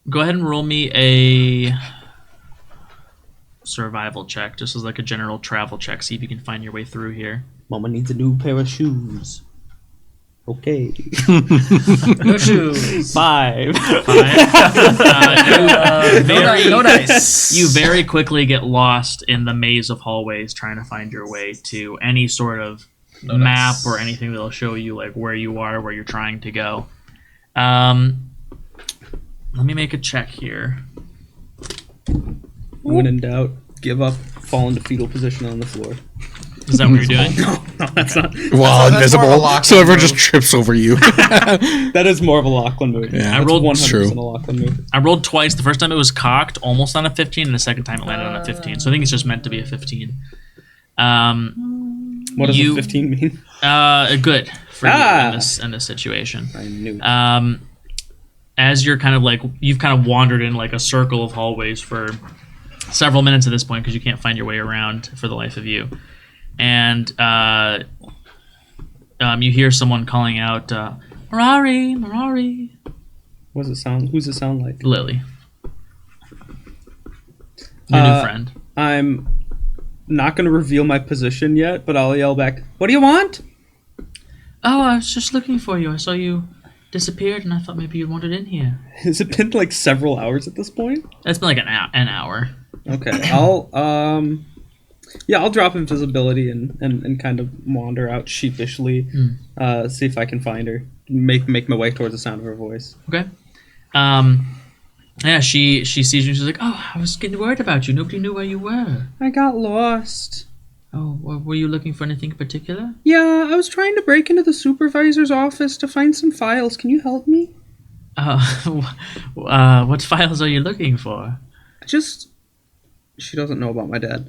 Go ahead and roll me a survival check, just as like a general travel check. See if you can find your way through here. Mama needs a new pair of shoes. Okay. No shoes. 5. No dice. You very quickly get lost in the maze of hallways trying to find your way to any sort of map or anything that'll show you like where you are, where you're trying to go. Let me make a check here. When in doubt, give up, fall into fetal position on the floor. Is that what you're doing? No, that's not. Well, that's more of a invisible, Lachlan so everyone move. just trips over you. That is more of a Lachlan move. Yeah, I rolled- That's 100% true. a Lachlan move. I rolled twice. The first time it was cocked, almost on a 15, and the second time it landed on a 15. So I think it's just meant to be a 15. What does You- a 15 mean? Good for you Ah. in this situation. I knew. As you're kind of like, you've kind of wandered in like a circle of hallways for several minutes at this point because you can't find your way around for the life of you. And you hear someone calling out, Marari, Marari. What does it sound? Who's it sound like? Lily. Your new friend. I'm not going to reveal my position yet, but I'll yell back, "What do you want?" Oh, I was just looking for you. I saw you disappeared, and I thought maybe you wandered in here. Has it been like several hours at this point? It's been like an hour. Okay, I'll drop invisibility and kind of wander out sheepishly, see if I can find her. Make my way towards the sound of her voice. Okay. Yeah, she sees you. She's like, "Oh, I was getting worried about you. Nobody knew where you were. I got lost. Oh, were you looking for anything in particular?" Yeah, I was trying to break into the supervisor's office to find some files. Can you help me? What files are you looking for? She doesn't know about my dad.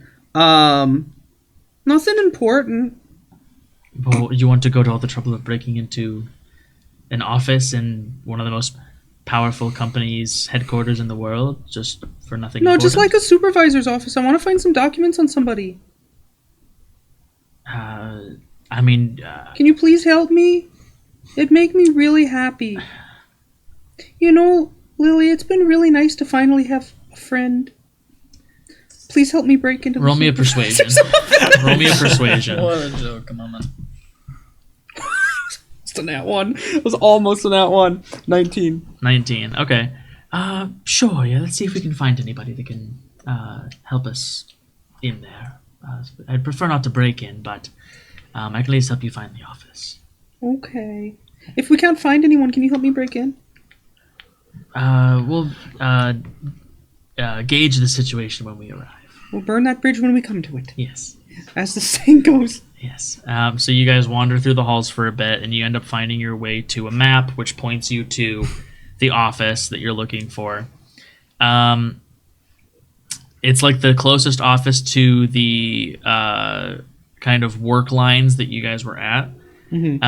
Nothing important. Well, you want to go to all the trouble of breaking into an office in one of the most powerful companies' headquarters in the world just for nothing? No, just important? like a supervisor's office. I want to find some documents on somebody. I mean, Can you please help me? It'd make me really happy. You know, Lily, it's been really nice to finally have a friend. Please help me break into the roll me a supervisor's persuasion. Roll me a persuasion. What a joke. Come on, man. It's a nat 1. It was almost a nat 1. 19. 19. Okay. Sure. Yeah. Let's see if we can find anybody that can help us in there. I'd prefer not to break in, but I can at least help you find the office. Okay. If we can't find anyone, can you help me break in? We'll gauge the situation when we arrive. We'll burn that bridge when we come to it. Yes. As the saying goes. Yes. So you guys wander through the halls for a bit, and you end up finding your way to a map, which points you to the office that you're looking for. It's like the closest office to the kind of work lines that you guys were at. Mm-hmm.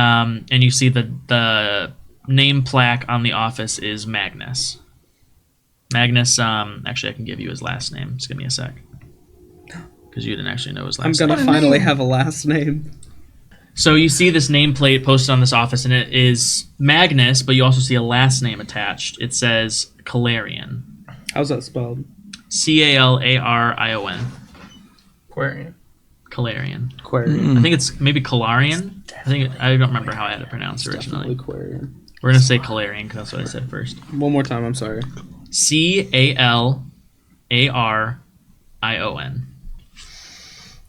And you see the name plaque on the office is Magnus. Magnus, actually, I can give you his last name. Just give me a sec. Because you didn't actually know his last I'm name. gonna finally have a last name. So you see this nameplate posted on this office, and it is Magnus, but you also see a last name attached. It says Calarion. How's that spelled? Calarion. Aquarian. Calarion. Aquarian. I think it's maybe Calarion. I don't remember how I had it pronounced originally. Definitely Aquarian. We're gonna say Calarion because that's what I said first. One more time, I'm sorry. Calarion.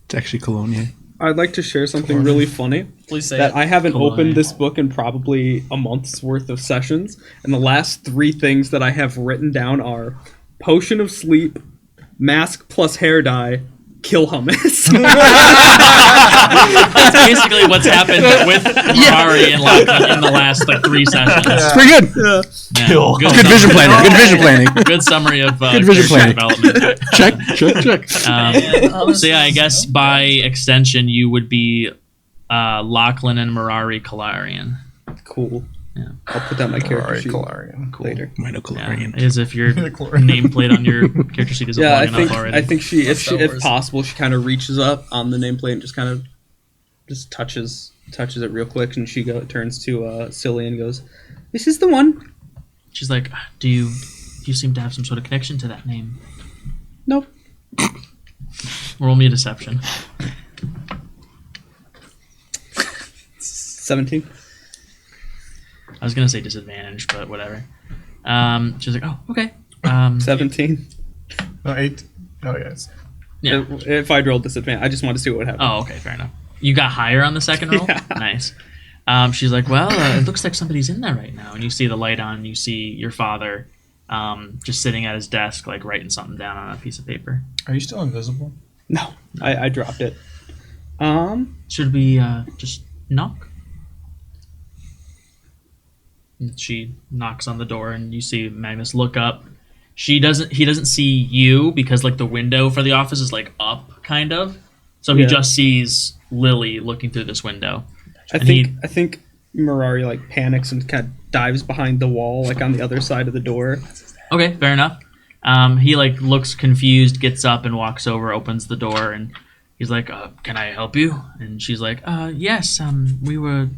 It's actually Colonia. I'd like to share something really funny. Please say That it. I haven't Cool. opened this book in probably a month's worth of sessions, and the last 3 things that I have written down are potion of sleep, mask plus hair dye, kill hummus. That's basically what's happened with Marari and Lachlan in the last 3 sessions. It's pretty good. Yeah. Kill. Good vision planning. Good vision planning. Good summary of Good vision character planning. development. Check. So yeah, I guess by extension you would be Lachlan and Marari Calarion. Cool. Yeah. I'll put that on my character Alright, sheet Calarian. later. Minor Yeah, Calarian. as if your nameplate on your character sheet isn't Yeah, long enough already. I think she, if Star if Wars. possible, she kind of reaches up on the nameplate and just kind of just touches it real quick, and she turns to Silly and goes, "This is the one." She's like, do you seem to have some sort of connection to that name? Nope. Roll me a deception. 17. I was gonna say disadvantage, but whatever. She's like, oh, okay. 17. No, 8. Oh, yes. Yeah. If I'd rolled disadvantage, I just wanted to see what would happen. Oh, okay, fair enough. You got higher on the second roll? Yeah. Nice. She's like, well, it looks like somebody's in there right now. And you see the light on, you see your father just sitting at his desk, like writing something down on a piece of paper. Are you still invisible? No, I dropped it. Should we just knock? And she knocks on the door, and you see Magnus look up. He doesn't see you because like the window for the office is like up, kind of. So he just sees Lily looking through this window. I think Marari like panics and kind of dives behind the wall, like on the other side of the door. Okay, fair enough. He like looks confused, gets up and walks over, opens the door, and he's like, "Can I help you?" And she's like, "Yes. We were."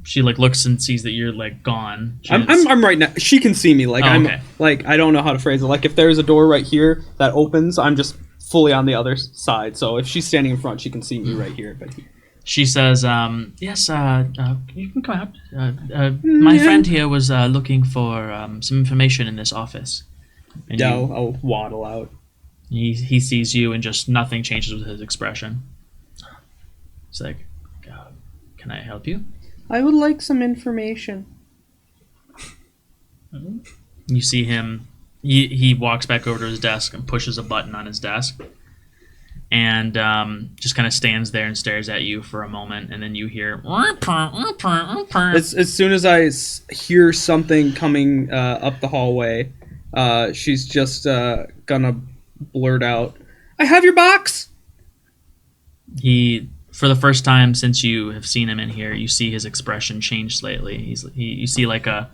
She like looks and sees that you're like gone. I'm right now. She can see me. Like okay. Like I don't know how to phrase it. Like if there's a door right here that opens, I'm just fully on the other side. So if she's standing in front, she can see me right here. But she says, "Yes. You can come out. My friend here was looking for some information in this office." And I'll waddle out. He sees you, and just nothing changes with his expression. He's like, "Can I help you?" I would like some information. You see him. He walks back over to his desk and pushes a button on his desk, and just kind of stands there and stares at you for a moment, and then you hear. As soon as I hear something coming up the hallway, she's just gonna blurt out, "I have your box!" For the first time since you have seen him in here, you see his expression change slightly. You see like a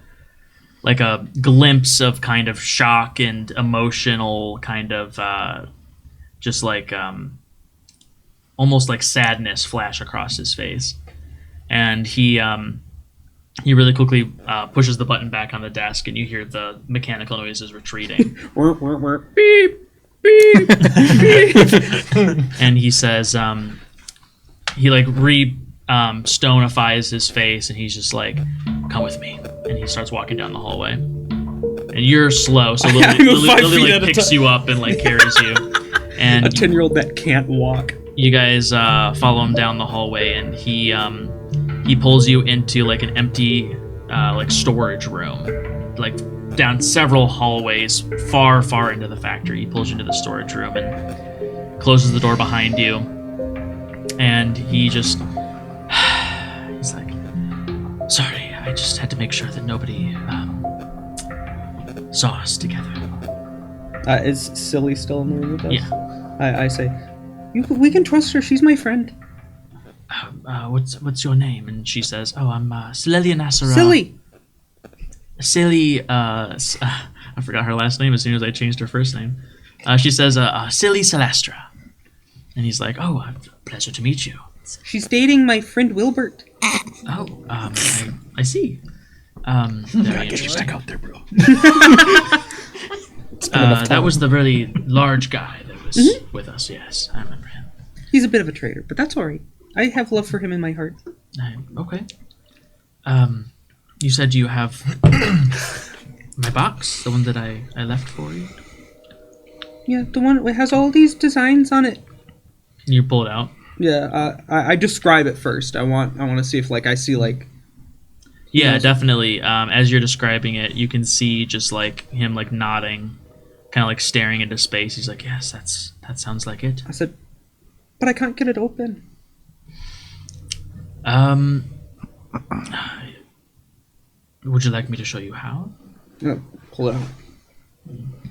glimpse of kind of shock and emotional kind of just like almost like sadness flash across his face, and he really quickly pushes the button back on the desk, and you hear the mechanical noises retreating. Beep, beep, beep. And he says, he like stonifies his face, and he's just like, "Come with me," and he starts walking down the hallway. And you're slow, so Lily like picks you up and like carries you. And a 10-year-old that can't walk. You guys follow him down the hallway, and he pulls you into like an empty like storage room, like down several hallways, far into the factory. He pulls you into the storage room and closes the door behind you. And he just, he's like, "Sorry, I just had to make sure that nobody saw us together." Is Silly still in the room with us? Yeah. I say, we can trust her. She's my friend. What's your name? And she says, "Oh, I'm Silly Nasara." Silly. Silly. I forgot her last name as soon as I changed her first name. She says, "Silly Celestra." And he's like, "Oh, pleasure to meet you." She's dating my friend Wilbert. Oh, I see. Very interesting. out there, bro. That was the really large guy that was with us. Yes, I remember him. He's a bit of a traitor, but that's all right. I have love for him in my heart. Okay. You said you have my box, the one that I left for you. Yeah, the one that has all these designs on it. You pull it out. Yeah, I describe it first. I want to see if like I see like. Yeah, definitely. As you're describing it, you can see just like him like nodding, kind of like staring into space. He's like, "Yes, that sounds like it." I said, "But I can't get it open." Would you like me to show you how? Yeah, pull it out.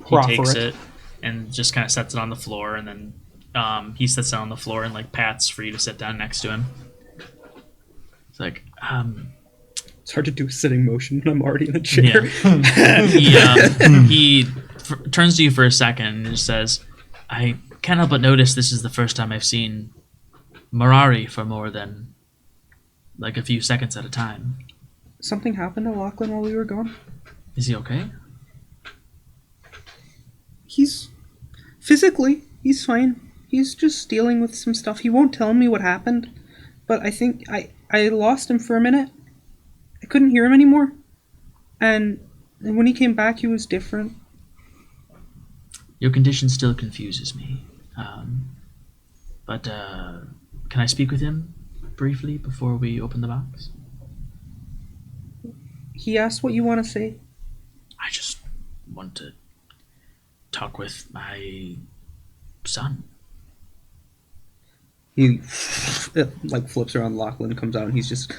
He takes it and just kind of sets it on the floor, and then he sits down on the floor and like pats for you to sit down next to him. It's like, It's hard to do a sitting motion when I'm already in a chair. Yeah. He turns to you for a second and just says, "I can't help but notice this is the first time I've seen Marari for more than like a few seconds at a time. Something happened to Lachlan while we were gone? Is he okay?" He's he's fine. He's just dealing with some stuff. He won't tell me what happened, but I think I lost him for a minute. I couldn't hear him anymore. And when he came back, he was different. Your condition still confuses me. But can I speak with him briefly before we open the box? He asked what you want to say. I just want to talk with my son. He like flips around. Lachlan comes out, and he's just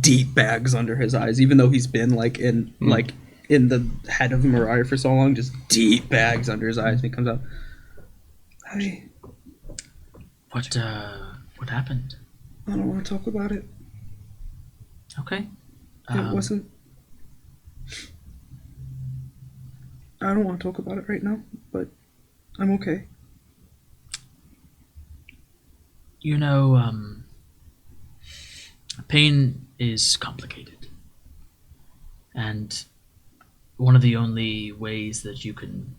deep bags under his eyes, even though he's been in the head of Marari for so long. Just deep bags under his eyes, and he comes out. Hey, What happened? I don't want to talk about it. Okay. It wasn't. I don't want to talk about it right now, but I'm okay. You know, pain is complicated. And one of the only ways that you can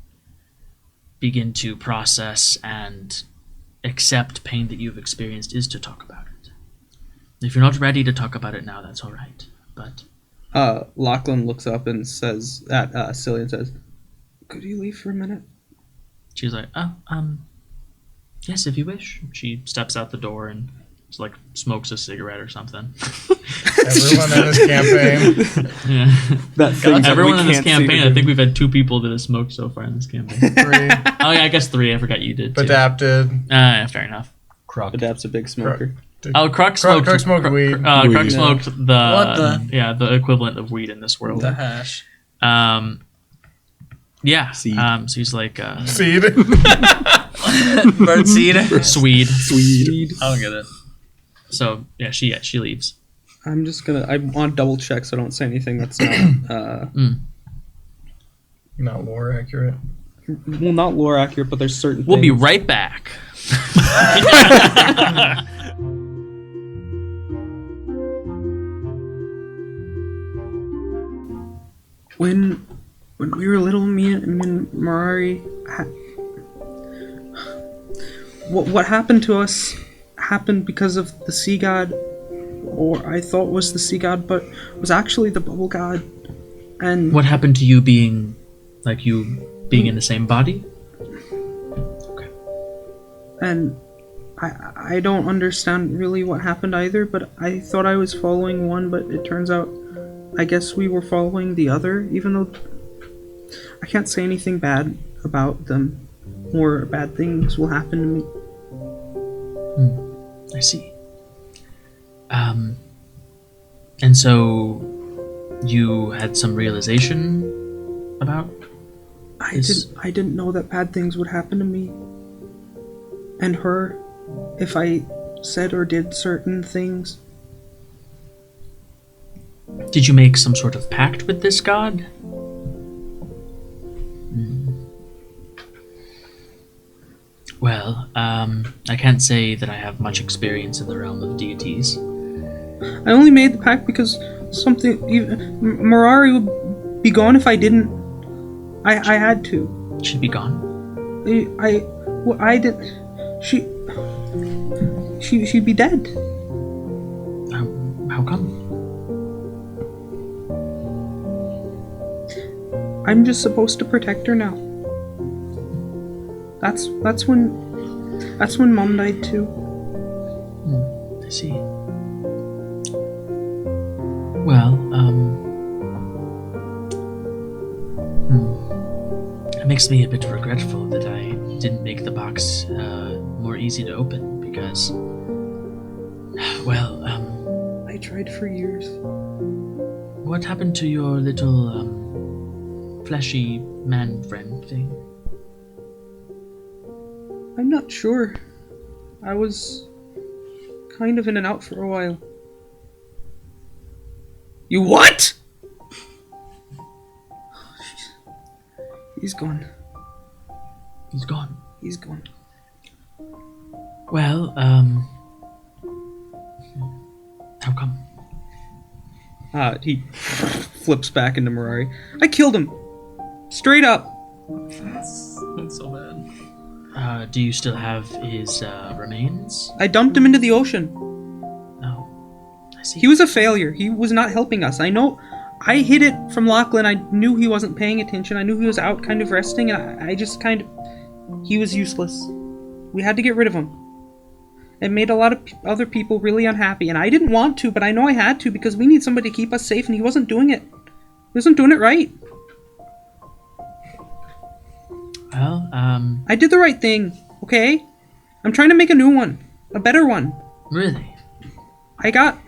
begin to process and accept pain that you've experienced is to talk about it. If you're not ready to talk about it now, that's all right. But Lachlan looks up and says at Cillian says, "Could you leave for a minute?" she's like, "Oh, yes, if you wish." She steps out the door and just, smokes a cigarette or something. Everyone in this campaign. Yeah. Everyone in this campaign. I think we've had 2 people that have smoked so far in this campaign. 3. Oh yeah, I guess 3. I forgot you did too. Adapted. Yeah, fair enough. Croc. Adapt's a big smoker. Oh, Kruk smoked. Kruk smoked weed. Kruk smoked What the equivalent of weed in this world. The hash. Yeah. Seed. So he's like Seed. Bird seed. Swede. I don't get it. So yeah, she leaves. I'm just gonna. I want to double check so I don't say anything that's not. Not lore accurate. Well, not lore accurate, but there's certain. We'll be things. right back. When we were little, me and Marari, what happened to us happened because of the sea god, or I thought was the sea god, but was actually the bubble god. And What happened to you being in the same body? Okay. and I don't understand really what happened either, but I thought I was following one, but it turns out I guess we were following the other, even though I can't say anything bad about them, or bad things will happen to me. I see. And so you had some realization about this? I didn't know that bad things would happen to me and her if I said or did certain things. Did you make some sort of pact with this god? Well, I can't say that I have much experience in the realm of deities. I only made the pact because Marari would be gone if I didn't. I had to. She'd be gone. I didn't. She'd be dead. How come? I'm just supposed to protect her now. That's when Mom died too. I see. Well, it makes me a bit regretful that I didn't make the box more easy to open because, well, I tried for years. what happened to your little fleshy man friend thing? I'm not sure. I was kind of in and out for a while. You what? He's gone. He's gone. He's gone. Well, how come? He flips back into Marari. I killed him. Straight up. That's so bad. Do you still have his remains? I dumped him into the ocean. No. I see. He was a failure. He was not helping us. I know. I hid it from Lachlan. I knew he wasn't paying attention. I knew he was out kind of resting, and I just kind of... He was useless. We had to get rid of him. It made a lot of other people really unhappy, and I didn't want to, but I know I had to because we need somebody to keep us safe, and he wasn't doing it. He wasn't doing it right. Well, I did the right thing, okay? I'm trying to make a new one. A better one. really? I got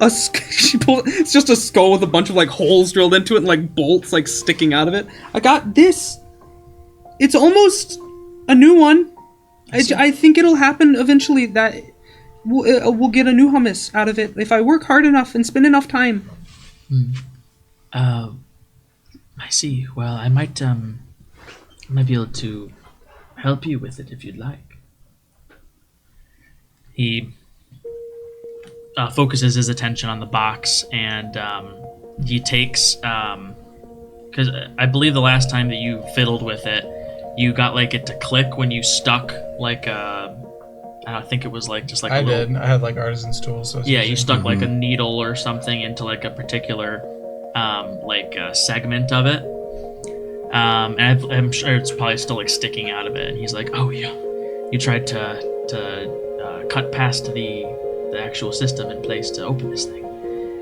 a it's just a skull with a bunch of like holes drilled into it and like bolts like sticking out of it. I got this. It's almost a new one. I think it'll happen eventually that we'll get a new hummus out of it if I work hard enough and spend enough time. I see. Well, I might be able to help you with it if you'd like. He focuses his attention on the box, and he takes because I believe the last time that you fiddled with it, you got like it to click when you stuck like I think it was like just like I did. I had like artisan's tools. So yeah, you stuck like a needle or something into like a particular segment of it. And I'm sure it's probably still like sticking out of it. And he's like, "Oh yeah, you tried to cut past the actual system in place to open this thing."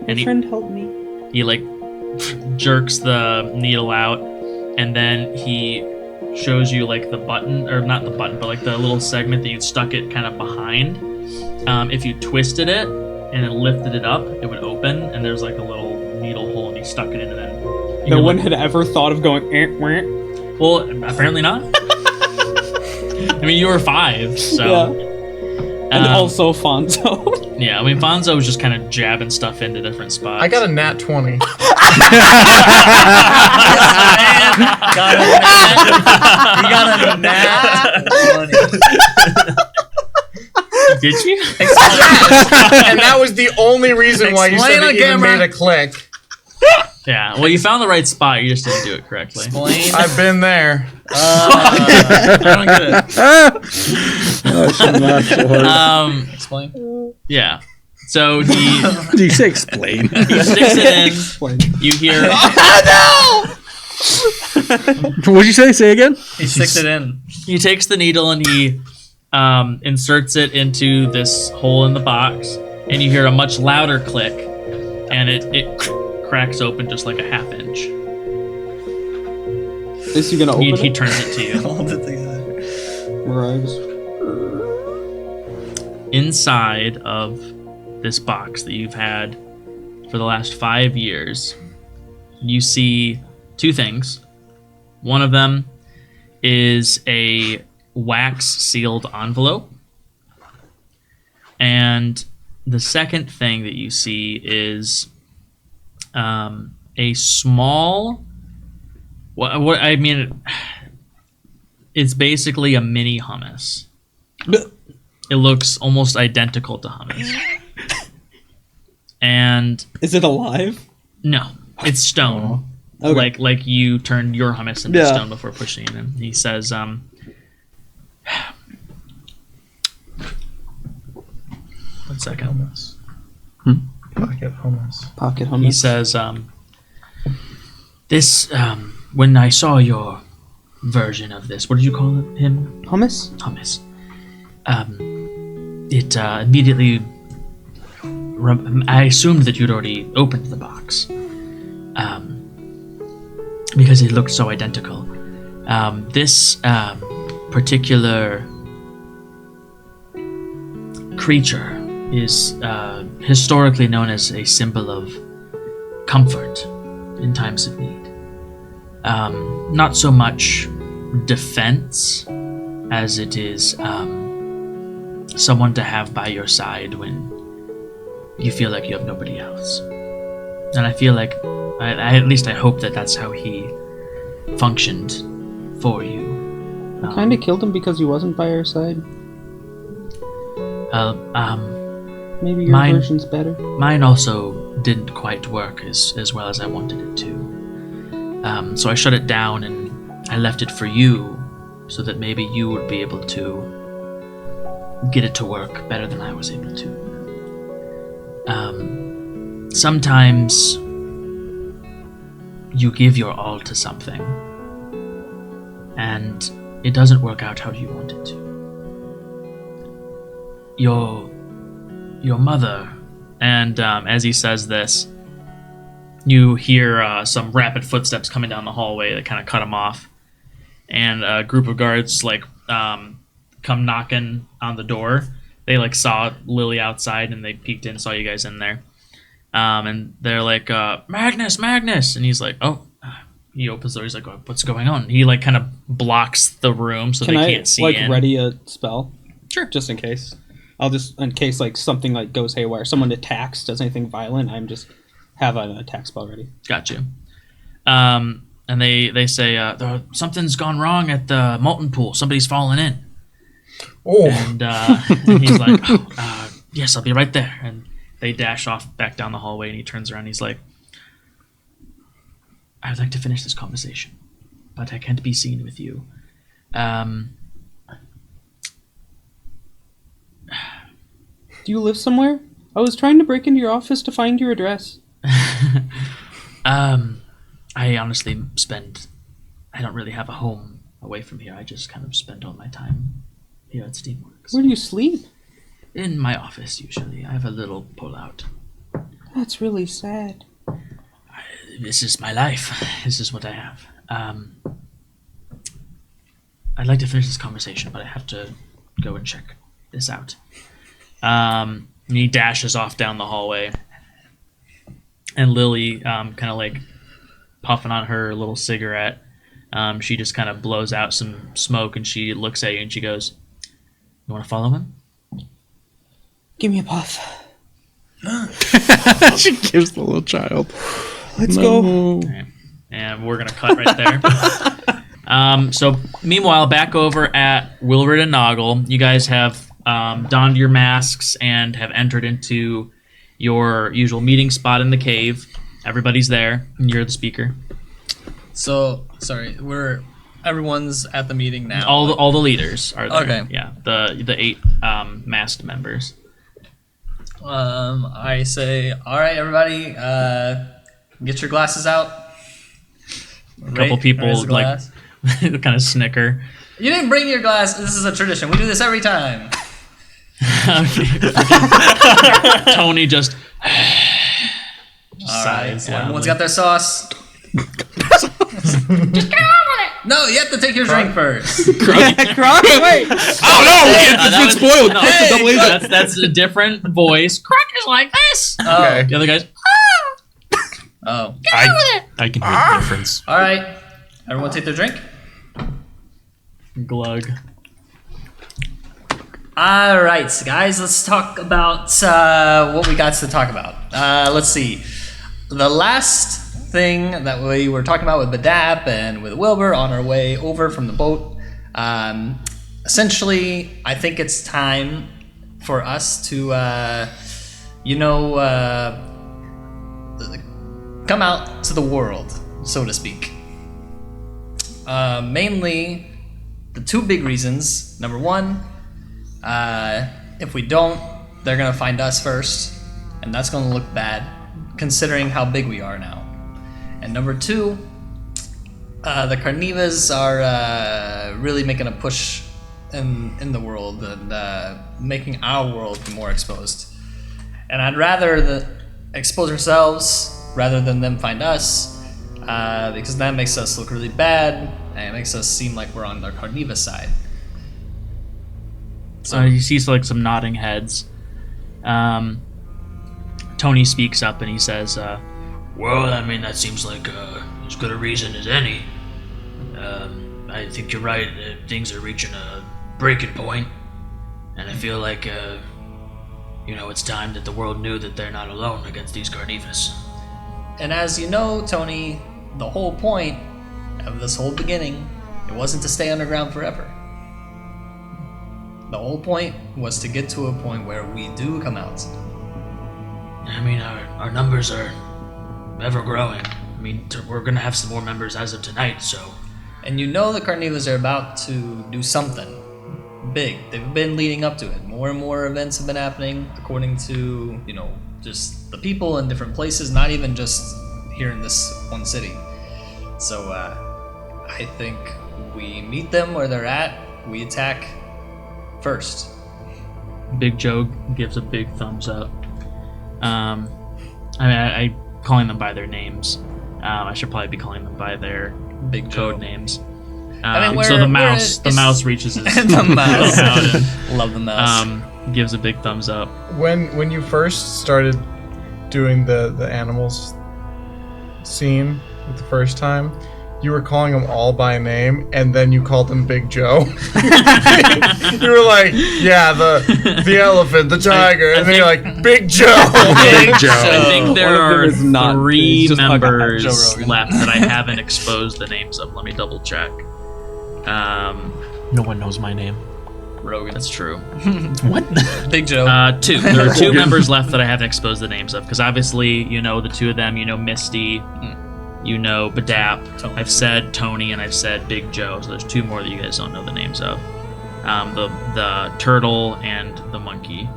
And My friend helped me. he like jerks the needle out, and then he shows you like the button, or not the button, but like the little segment that you stuck it kind of behind. If you twisted it and then lifted it up, it would open, and there's like a little needle hole, and you stuck it into that. No one had ever thought of going. Well, apparently not. I mean, you were 5, so. Yeah. And also Fonzo. Yeah, I mean, Fonzo was just kind of jabbing stuff into different spots. I got a nat 20. You got a nat 20. Did you? And that was the only reason why you Explain said on it even camera. made a click. Yeah, well, you found the right spot, you just didn't do it correctly. Explain. I've been there. I don't get it. Explain. Yeah. So he Do you say explain? sticks it in, Explain. you hear... What'd you say? Say again? He sticks it in. He takes the needle and he inserts it into this hole in the box, and you hear a much louder click, and it cracks open just like a half inch. Is he gonna open He it? turns it to you. Hold it together. Right. Inside of this box that you've had for the last 5 years, you see 2 things. One of them is a wax sealed envelope, and the second thing that you see is a small, what I mean, it's basically a mini hummus. It looks almost identical to hummus. And Is it alive? no, it's stone. Okay. Like you turned your hummus into Yeah. stone before pushing it in. He says, 1 second. Hummus. Pocket hummus. Pocket He hummus. says, this, when I saw your version of this, what did you call it, him? Hummus? Hummus. It immediately, I assumed that you'd already opened the box. Because it looked so identical. This particular creature is historically known as a symbol of comfort in times of need. Not so much defense as it is someone to have by your side when you feel like you have nobody else. And I feel like, at least I hope that that's how he functioned for you. Kind of killed him because he wasn't by our side. Maybe your Mine- version's better. Mine also didn't quite work as well as I wanted it to. So I shut it down and I left it for you so that maybe you would be able to get it to work better than I was able to. Sometimes you give your all to something and it doesn't work out how you want it to. Your mother, and as he says this, you hear some rapid footsteps coming down the hallway that kind of cut him off. and a group of guards like come knocking on the door. They like saw Lily outside, and they peeked in, saw you guys in there, and they're like, Magnus, and he's like, oh. He opens the door. He's like, what's going on? He like kind of blocks the room so they can't see in. Ready a spell? Sure. Just in case. In case like something like goes haywire, someone attacks, does anything violent, I'm just have an attack spell ready. Got you. And they say something's gone wrong at the molten pool. Somebody's fallen in. Oh. And he's like, yes, I'll be right there. And they dash off back down the hallway, and he turns around. And he's like, I'd like to finish this conversation, but I can't be seen with you. Do you live somewhere? I was trying to break into your office to find your address. I honestly I don't really have a home away from here. I just kind of spend all my time here at Steamworks. Where do you sleep? In my office, usually. I have a little pull-out. That's really sad. This is my life. This is what I have. I'd like to finish this conversation, but I have to go and check this out. And he dashes off down the hallway. And Lily, kind of like puffing on her little cigarette, she just kind of blows out some smoke, and she looks at you and she goes, you want to follow him? Give me a puff. She gives the little child. Let's go. Okay. And we're going to cut right there. So, meanwhile, back over at Wilbert and Noggle, you guys have donned your masks and have entered into your usual meeting spot in the cave. Everybody's there, and you're the speaker. So, sorry, everyone's at the meeting now. All the leaders are there. Okay. Yeah, the 8 masked members. I say, all right, everybody, get your glasses out. A couple people like kind of snicker. You didn't bring your glass. This is a tradition. We do this every time. Tony just All sighs right. loudly. Everyone's got their sauce. Just get on with it. No, you have to take your drink first. Croc, wait. Oh no! It's been spoiled. No, It's a double agent. that's a different voice. Croc is like this. Okay. The other guy's. Oh. I can hear the difference. All right. Everyone take their drink. Glug. All right, so guys, let's talk about what we got to talk about. Let's see. The last thing that we were talking about with Badap and with Wilbur on our way over from the boat, essentially, I think it's time for us to, come out to the world, so to speak. Mainly, the two big reasons. Number one, if we don't, they're gonna find us first, and that's gonna look bad, considering how big we are now. And number two, the Carnivas are really making a push in the world and making our world more exposed. And I'd rather expose ourselves rather than them find us, because that makes us look really bad, and it makes us seem like we're on the Carniva side. So you see like some nodding heads. Tony speaks up and he says, Well, I mean, that seems like as good a reason as any. I think you're right. Things are reaching a breaking point, and I feel like, it's time that the world knew that they're not alone against these Carnivas. And as you know, Tony, the whole point of this whole beginning, it wasn't to stay underground forever. The whole point was to get to a point where we do come out. I mean, our numbers are ever growing. I mean, we're gonna have some more members as of tonight, so... And you know the Carnivas are about to do something big. They've been leading up to it. More and more events have been happening according to, just the people in different places, not even just here in this one city. So I think we meet them where they're at, we attack first. Big Joe gives a big thumbs up. I calling them by their names. I should probably be calling them by their Big code Joe. names. I mean, So the mouse reaches his the mouse. out Love the mouse. and gives a big thumbs up. When you first started doing the animals scene the first time, you were calling them all by name, and then you called them Big Joe. You were like, yeah, the elephant, the tiger, and then you're like, Big Joe. Big Joe. I think there One of them are is not- 3 it's just like a members Joe Rogan. left that I haven't exposed the names of. Let me double check. No one knows my name. Rogan. That's true. Big Joe. 2. There are 2 members left that I haven't exposed the names of, because obviously, you know the 2 of them. You know Misty. You know Badap. Tony. I've said Tony, and I've said Big Joe. So there's 2 more that you guys don't know the names of. The turtle and the monkey.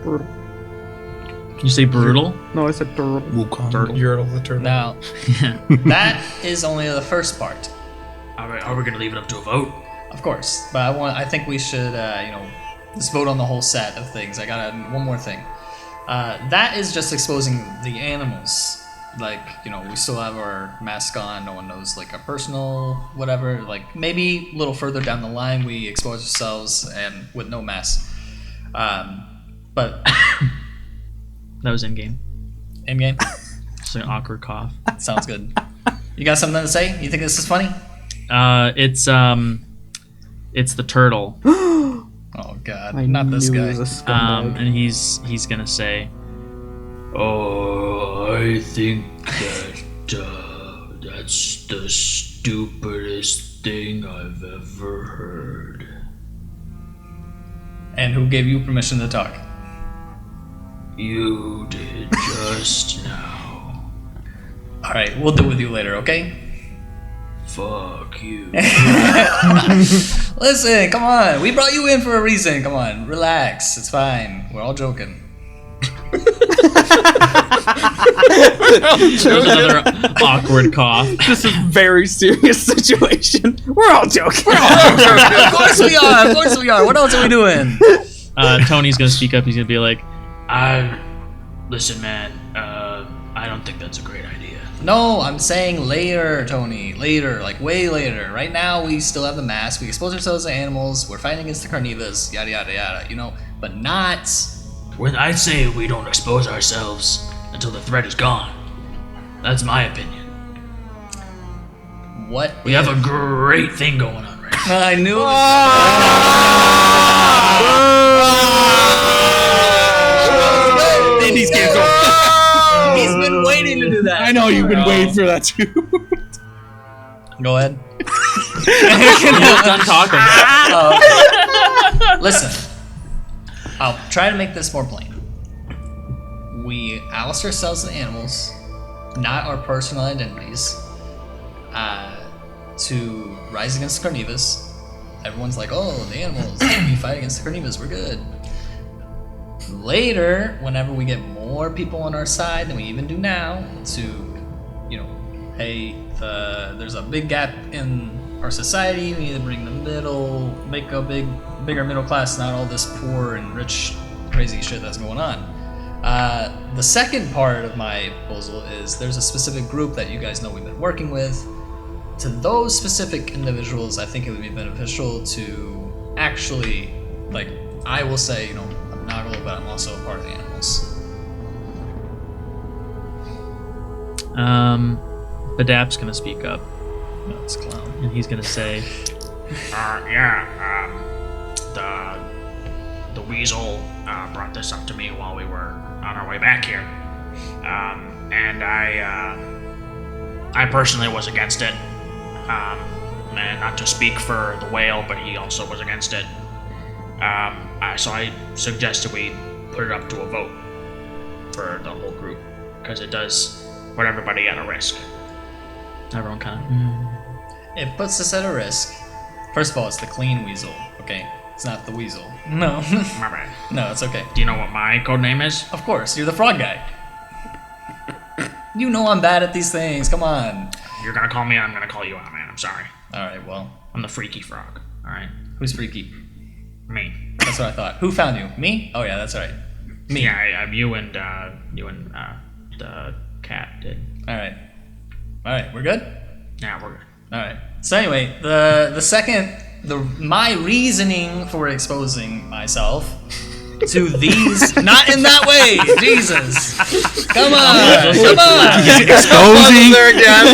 Brutal. Can you say brutal? No, I said turtle. Turtle. Yertle the turtle. Now, that is only the first part, Are we gonna leave it up to a vote? of course. But I think we should, just vote on the whole set of things. I got one more thing. That is just exposing the animals. Like, we still have our mask on. No one knows, like, our personal whatever. Like, maybe a little further down the line, we expose ourselves and with no mask. But That was in game. in game, Just an awkward cough. sounds good. You got something to say? You think this is funny? It's the turtle. Oh God, I not this knew guy. it was a scumbag. And he's gonna say, Oh, I think that's the stupidest thing I've ever heard. And who gave you permission to talk? You did just now. All right, we'll deal with you later, okay? Fuck you. Listen, come on. We brought you in for a reason. Come on, relax. It's fine. We're all joking. there's another awkward cough. This is a very serious situation. We're all joking. Of course we are. Of course we are. What else are we doing? Tony's gonna speak up. He's gonna be like, Listen, man, I don't think that's a great idea. No, I'm saying later, Tony. Later, like way later. Right now, we still have the mask. We expose ourselves to animals. We're fighting against the carnivores. Yada yada yada. But not. When I say we don't expose ourselves until the threat is gone. That's my opinion. What? We have a great thing going on right now. I knew. Andy's canceled. He's been waiting to do that. I know you've been waiting for that too. Go ahead. "You're done talking." Listen, I'll try to make this more plain. We oust ourselves to animals, not our personal identities, to rise against the carnivores. Everyone's like, oh, the animals, we fight against the carnivores, we're good. Later, whenever we get more people on our side than we even do now, to, hey, there's a big gap in our society, we need to bring the middle, make a bigger middle class, not all this poor and rich, crazy shit that's going on. The second part of my proposal is there's a specific group that you guys know we've been working with. To those specific individuals, I think it would be beneficial to actually, like, I will say, I'm Noggle, but I'm also a part of the animals. Badap's gonna speak up, No, it's a clown. and he's gonna say, The weasel brought this up to me while we were on our way back here. And I personally was against it. And not to speak for the whale, but he also was against it. So I suggested we put it up to a vote for the whole group, because it does put everybody at a risk. everyone kind of, It puts us at a risk. First of all, it's the clean weasel, okay? It's not the weasel. No. My bad. No, it's okay. Do you know what my code name is? Of course, you're the frog guy. You know I'm bad at these things, come on. You're gonna call me, I'm gonna call you out, man. I'm sorry. Alright, well, I'm the freaky frog. Alright? who's freaky? Me. That's what I thought. Who found you? Me? Oh yeah, that's right. Me. Yeah, you and the cat did. Alright. Alright, we're good? Yeah, we're good. All right. So anyway, my reasoning for exposing myself to these, not in that way, Jesus, come on.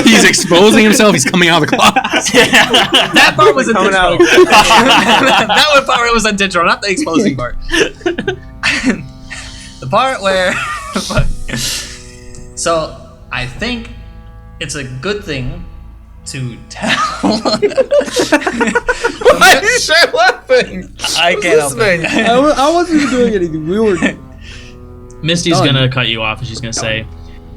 He's exposing himself. He's coming out of the closet. That part was intentional. That one part was intentional, not the exposing part. The part where, so I think it's a good thing to tell. Why is she laughing? I can't help it. I wasn't doing anything. We were. Misty's gonna cut you off, and she's gonna say,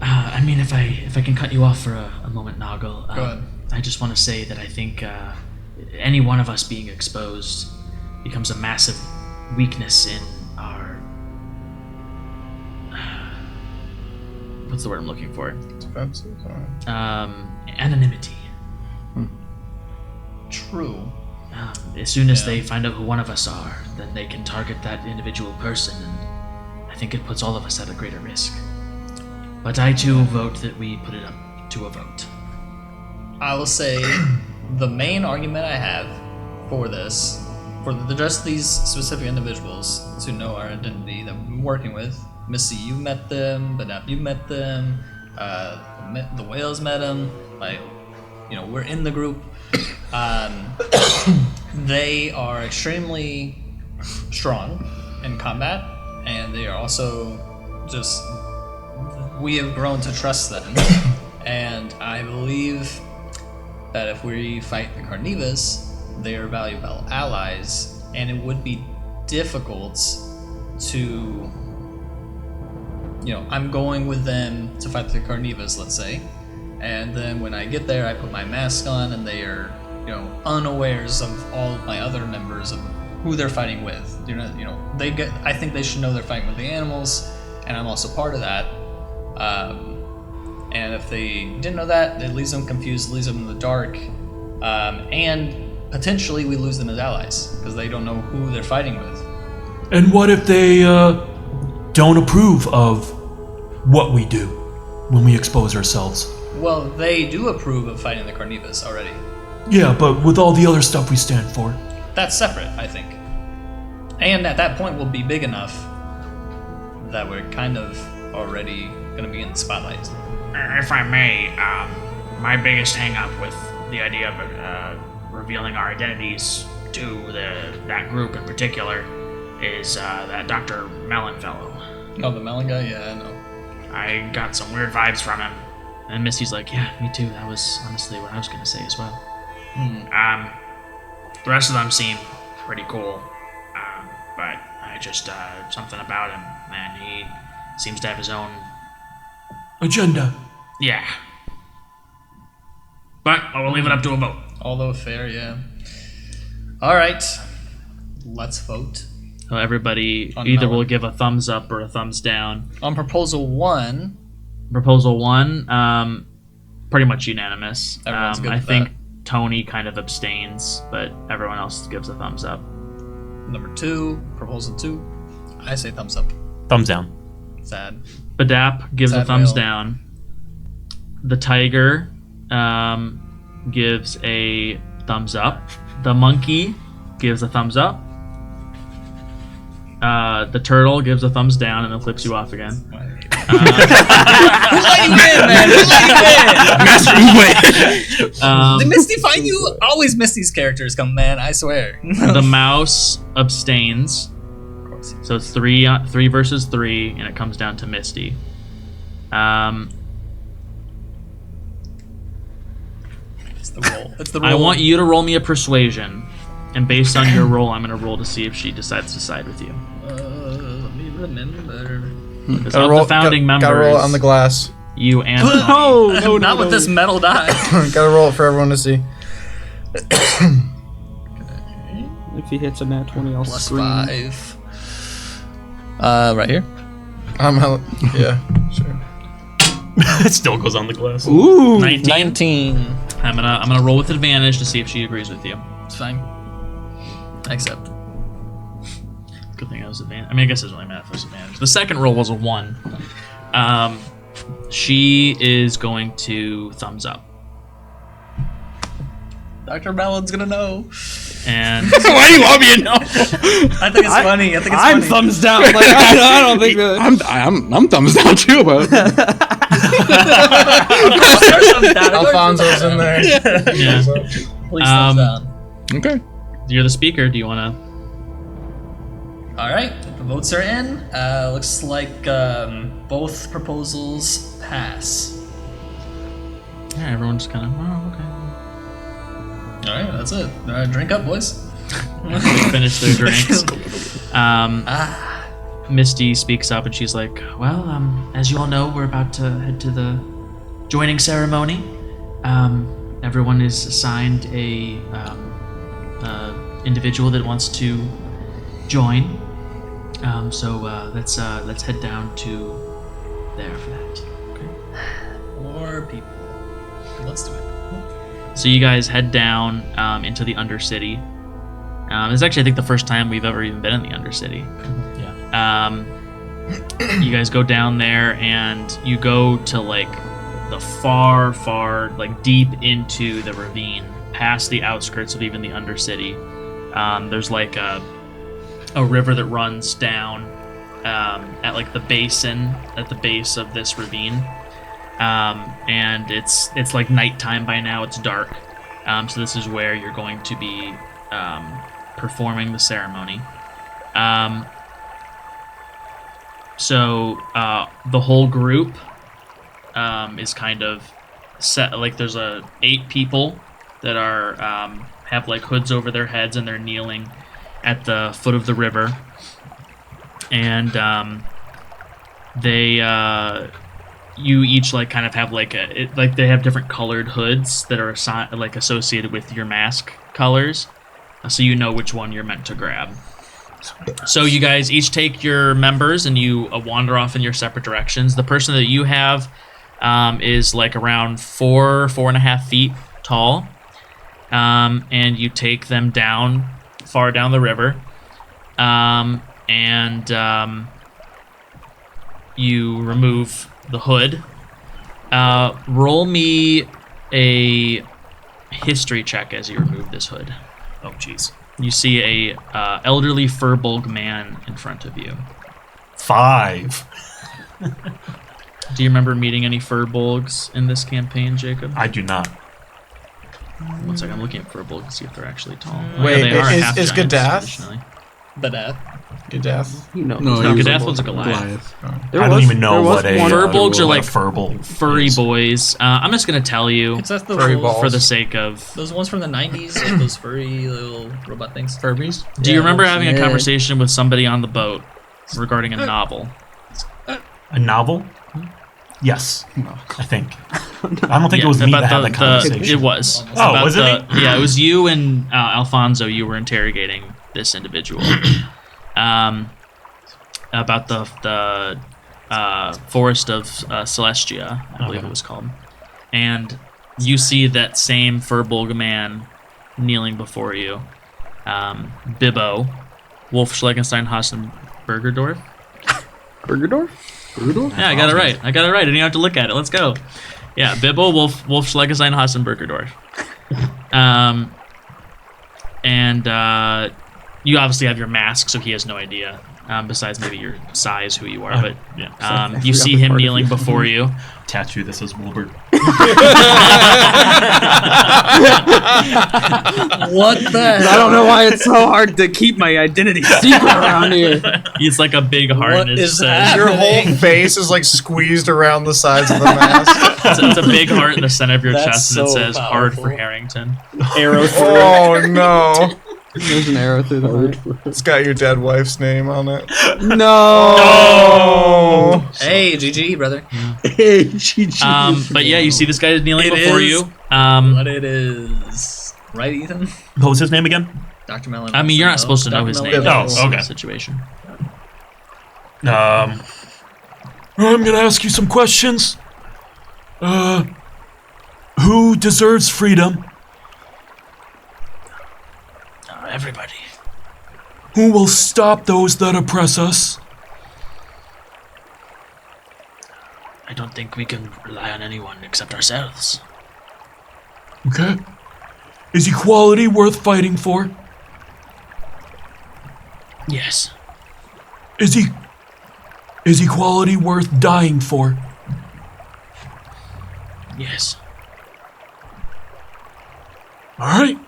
I mean, if I can cut you off for a moment, Noggle. Go ahead. I just want to say that I think any one of us being exposed becomes a massive weakness in our. What's the word I'm looking for? Defensive, Anonymity. True. As soon as they find out who one of us are, then they can target that individual person, and I think it puts all of us at a greater risk. But I too vote that we put it up to a vote. I will say the main argument I have for this, for just these specific individuals to know our identity that we've been working with. Misty, you met them. Badap, you met them. The whales met them. Like, we're in the group. They are extremely strong in combat, and they are also just. We have grown to trust them, and I believe that if we fight the Carnivas, they are valuable allies, and it would be difficult to. I'm going with them to fight the Carnivas, let's say, and then when I get there, I put my mask on, and they are, unawares of all of my other members of who they're fighting with. I think they should know they're fighting with the animals, and I'm also part of that. And if they didn't know that, it leaves them confused, leaves them in the dark, and potentially we lose them as allies because they don't know who they're fighting with. And what if they don't approve of what we do when we expose ourselves? Well, they do approve of fighting the Carnivas already. Yeah, but with all the other stuff we stand for. That's separate, I think. And at that point, we'll be big enough that we're kind of already going to be in the spotlight. If I may, my biggest hang-up with the idea of revealing our identities to that group in particular is that Dr. Mellon fellow. Oh, the Mellon guy? Yeah, I know. I got some weird vibes from him. And Misty's like, yeah, me too. That was honestly what I was gonna say as well. The rest of them seem pretty cool, but I just something about him, man. He seems to have his own Agenda. Yeah. But I will leave it up to a vote. Although fair, yeah. All right, let's vote. So everybody On either Mellon. will give a thumbs up or a thumbs down. On proposal 1, Proposal 1, pretty much unanimous. Everyone's good I with think Tony kind of abstains, but everyone else gives a thumbs up. number 2, proposal 2, I say thumbs up. Thumbs down. Sad. Badap gives a Sad thumbs whale. down. The tiger gives a thumbs up. The monkey gives a thumbs up. The turtle gives a thumbs down and then flips you off again. Who let you in, man? Who let you in? Did Misty find you? Always Misty's characters come, man. I swear. The mouse abstains. Of course. So it's 3 versus 3, and it comes down to Misty. It's the roll. It's the roll. I want you to roll me a persuasion, and based on your roll, I'm going to roll to see if she decides to side with you. Let me remember. Because of the founding members, Gotta roll it on the glass. you and Tony. No, Not with this metal die. Gotta roll it for everyone to see. If he hits a nat 20, I'll Plus scream. 5. Right here. Yeah, sure. It still goes on the glass. Ooh. 19. I'm gonna roll with advantage to see if she agrees with you. It's fine. Accept. Good thing I was advantage. I mean, I guess it doesn't really matter if it was advantage. The second roll was a 1. She is going to thumbs up. Dr. Mellon's gonna know. And Why do you want me to know? I think it's funny. I think it's I'm funny. thumbs down. Like, I don't think that. I'm thumbs down too about it. Alfonso's in there. yeah, Please thumbs down. Okay. you're the speaker. Do you want to? All right, the votes are in. Looks like both proposals pass. Yeah, everyone's kind of. Oh, okay. All right, that's it. All right, drink up, boys. They finish their drinks. Misty speaks up and she's like, "Well, as you all know, we're about to head to the joining ceremony. Everyone is assigned a individual that wants to join. So let's head down to there for that." Okay. More people. Let's do it. So you guys head down into the Undercity. It's actually, I think, the first time we've ever even been in the Undercity. Yeah. You guys go down there and you go to like the far, like deep into the ravine, past the outskirts of even the Undercity. There's like a river that runs down at like the basin at the base of this ravine. And it's like nighttime by now. It's dark. So this is where you're going to be performing the ceremony. So the whole group is kind of set. Like there's 8 people that are have like hoods over their heads and they're kneeling at the foot of the river, and they. You each like kind of have like like they have different colored hoods that are like associated with your mask colors, so you know which one you're meant to grab. So you guys each take your members and you wander off in your separate directions. The person that you have is like around 4.5 feet tall, and you take them down far down the river, and you remove the hood. Roll me a history check as you remove this hood. Oh, jeez. You see a elderly furbolg man in front of you. 5. Do you remember meeting any furbolgs in this campaign, Jacob? I do not. One second, I'm looking at furbolg to see if they're actually tall. Wait, they are is half-giants Gadath? traditionally. The death. Good death. No, No, No, he was Gadath a was a Goliath. There I don't was- even know there was what a one- Furbolgs are what a like furball furry is. boys. I'm just gonna tell you It's just Furry those, balls. for the sake of. those ones from the 90s, like those furry little robot things. Furbies? Do you remember having a yeah. conversation with somebody on the boat regarding a novel? A novel? Yes, I think. I don't think Yeah, it was me about that had the conversation. It was. Oh, About was it the- me? Yeah, it was you and Alfonso. You were interrogating this individual about the forest of Celestia, I believe Okay. it was called. And you see that same Furbolg man kneeling before you. Bibbo, Wolf Schlegenstein Hassen Bergerdorf. Burgerdorf? Yeah, I got it right. I didn't even have to look at it. Let's go. Yeah, Bibbo, Wolf Schlegenstein Hassen Bergerdorf. And you obviously have your mask, so he has no idea. Besides maybe your size, who you are, but Yeah. you see him kneeling before you. Tattoo this as Wilbur. What the I hell? don't know why it's so hard to keep my identity secret around here. He's like a big heart What in his is chest. that? Your whole face is like squeezed around the sides of the mask. It's a big heart in the center of your That's chest, and it so says "Hard for powerful. Harrington." Arrow through. Oh no. There's an arrow through the heart. It's got your dead wife's name on it. No. Oh. Hey, GG, brother. Hey, GG. But yeah, you see this guy kneeling It before is. you. What it is. Right, Ethan? What was his name again? Dr. Mellon. I mean, you're not supposed to know Dr. his Mellon. name. in Oh, this okay. Situation. I'm gonna ask you some questions. Who deserves freedom? Everybody. Who will stop those that oppress us? I don't think we can rely on anyone except ourselves. Okay. Is equality worth fighting for? Yes. Is equality worth dying for? Yes. All right.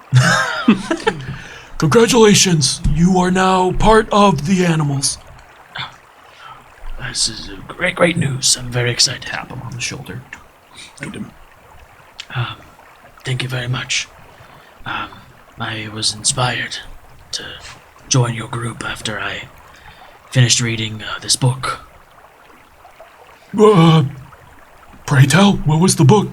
Congratulations. You are now part of the animals. This is great news. I'm very excited. Tap him on the shoulder. Thank you very much. I was inspired to join your group after I finished reading this book. Pray tell, what was the book?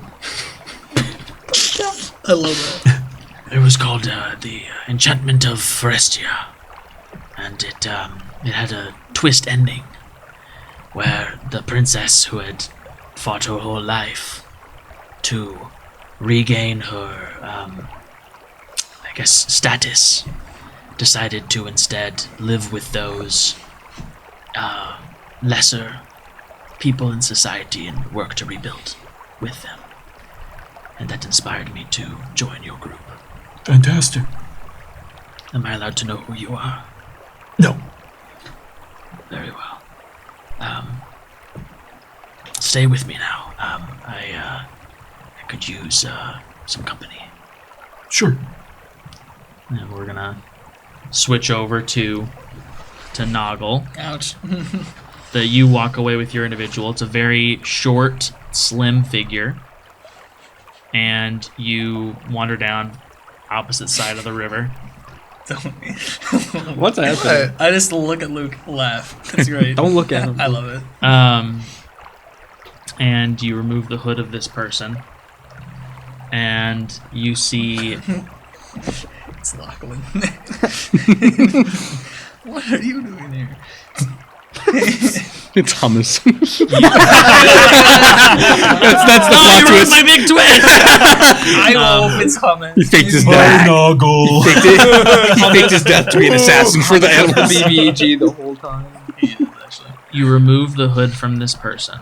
I love that. It was called The Enchantment of Forestia, and it had a twist ending where the princess who had fought her whole life to regain her, status, decided to instead live with those lesser people in society and work to rebuild with them. And that inspired me to join your group. Fantastic. Am I allowed to know who you are? No. Very well. Stay with me now. I could use some company. Sure. And we're gonna switch over to Noggle. Ouch. That you walk away with your individual. It's a very short, slim figure. And you wander down opposite side of the river. What's happening? I just look at Luke, laugh. That's great. Don't look at him. I love it. And you remove the hood of this person. And you see... It's Lachlan. What are you doing here? It's hummus. that's the Oh, plot you ruined twist. my big twist! I hope it's hummus. He faked his Bye, death. Noggle. He faked his death to be an assassin for the animals. BBG the whole time. You remove the hood from this person.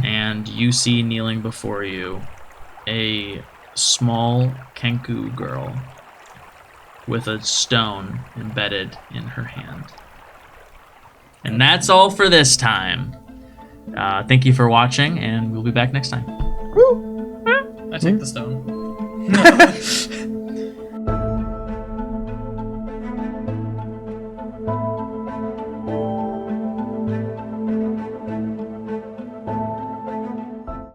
And you see kneeling before you a small Kenku girl with a stone embedded in her hand. And that's all for this time. Thank you for watching, and we'll be back next time. I take the stone.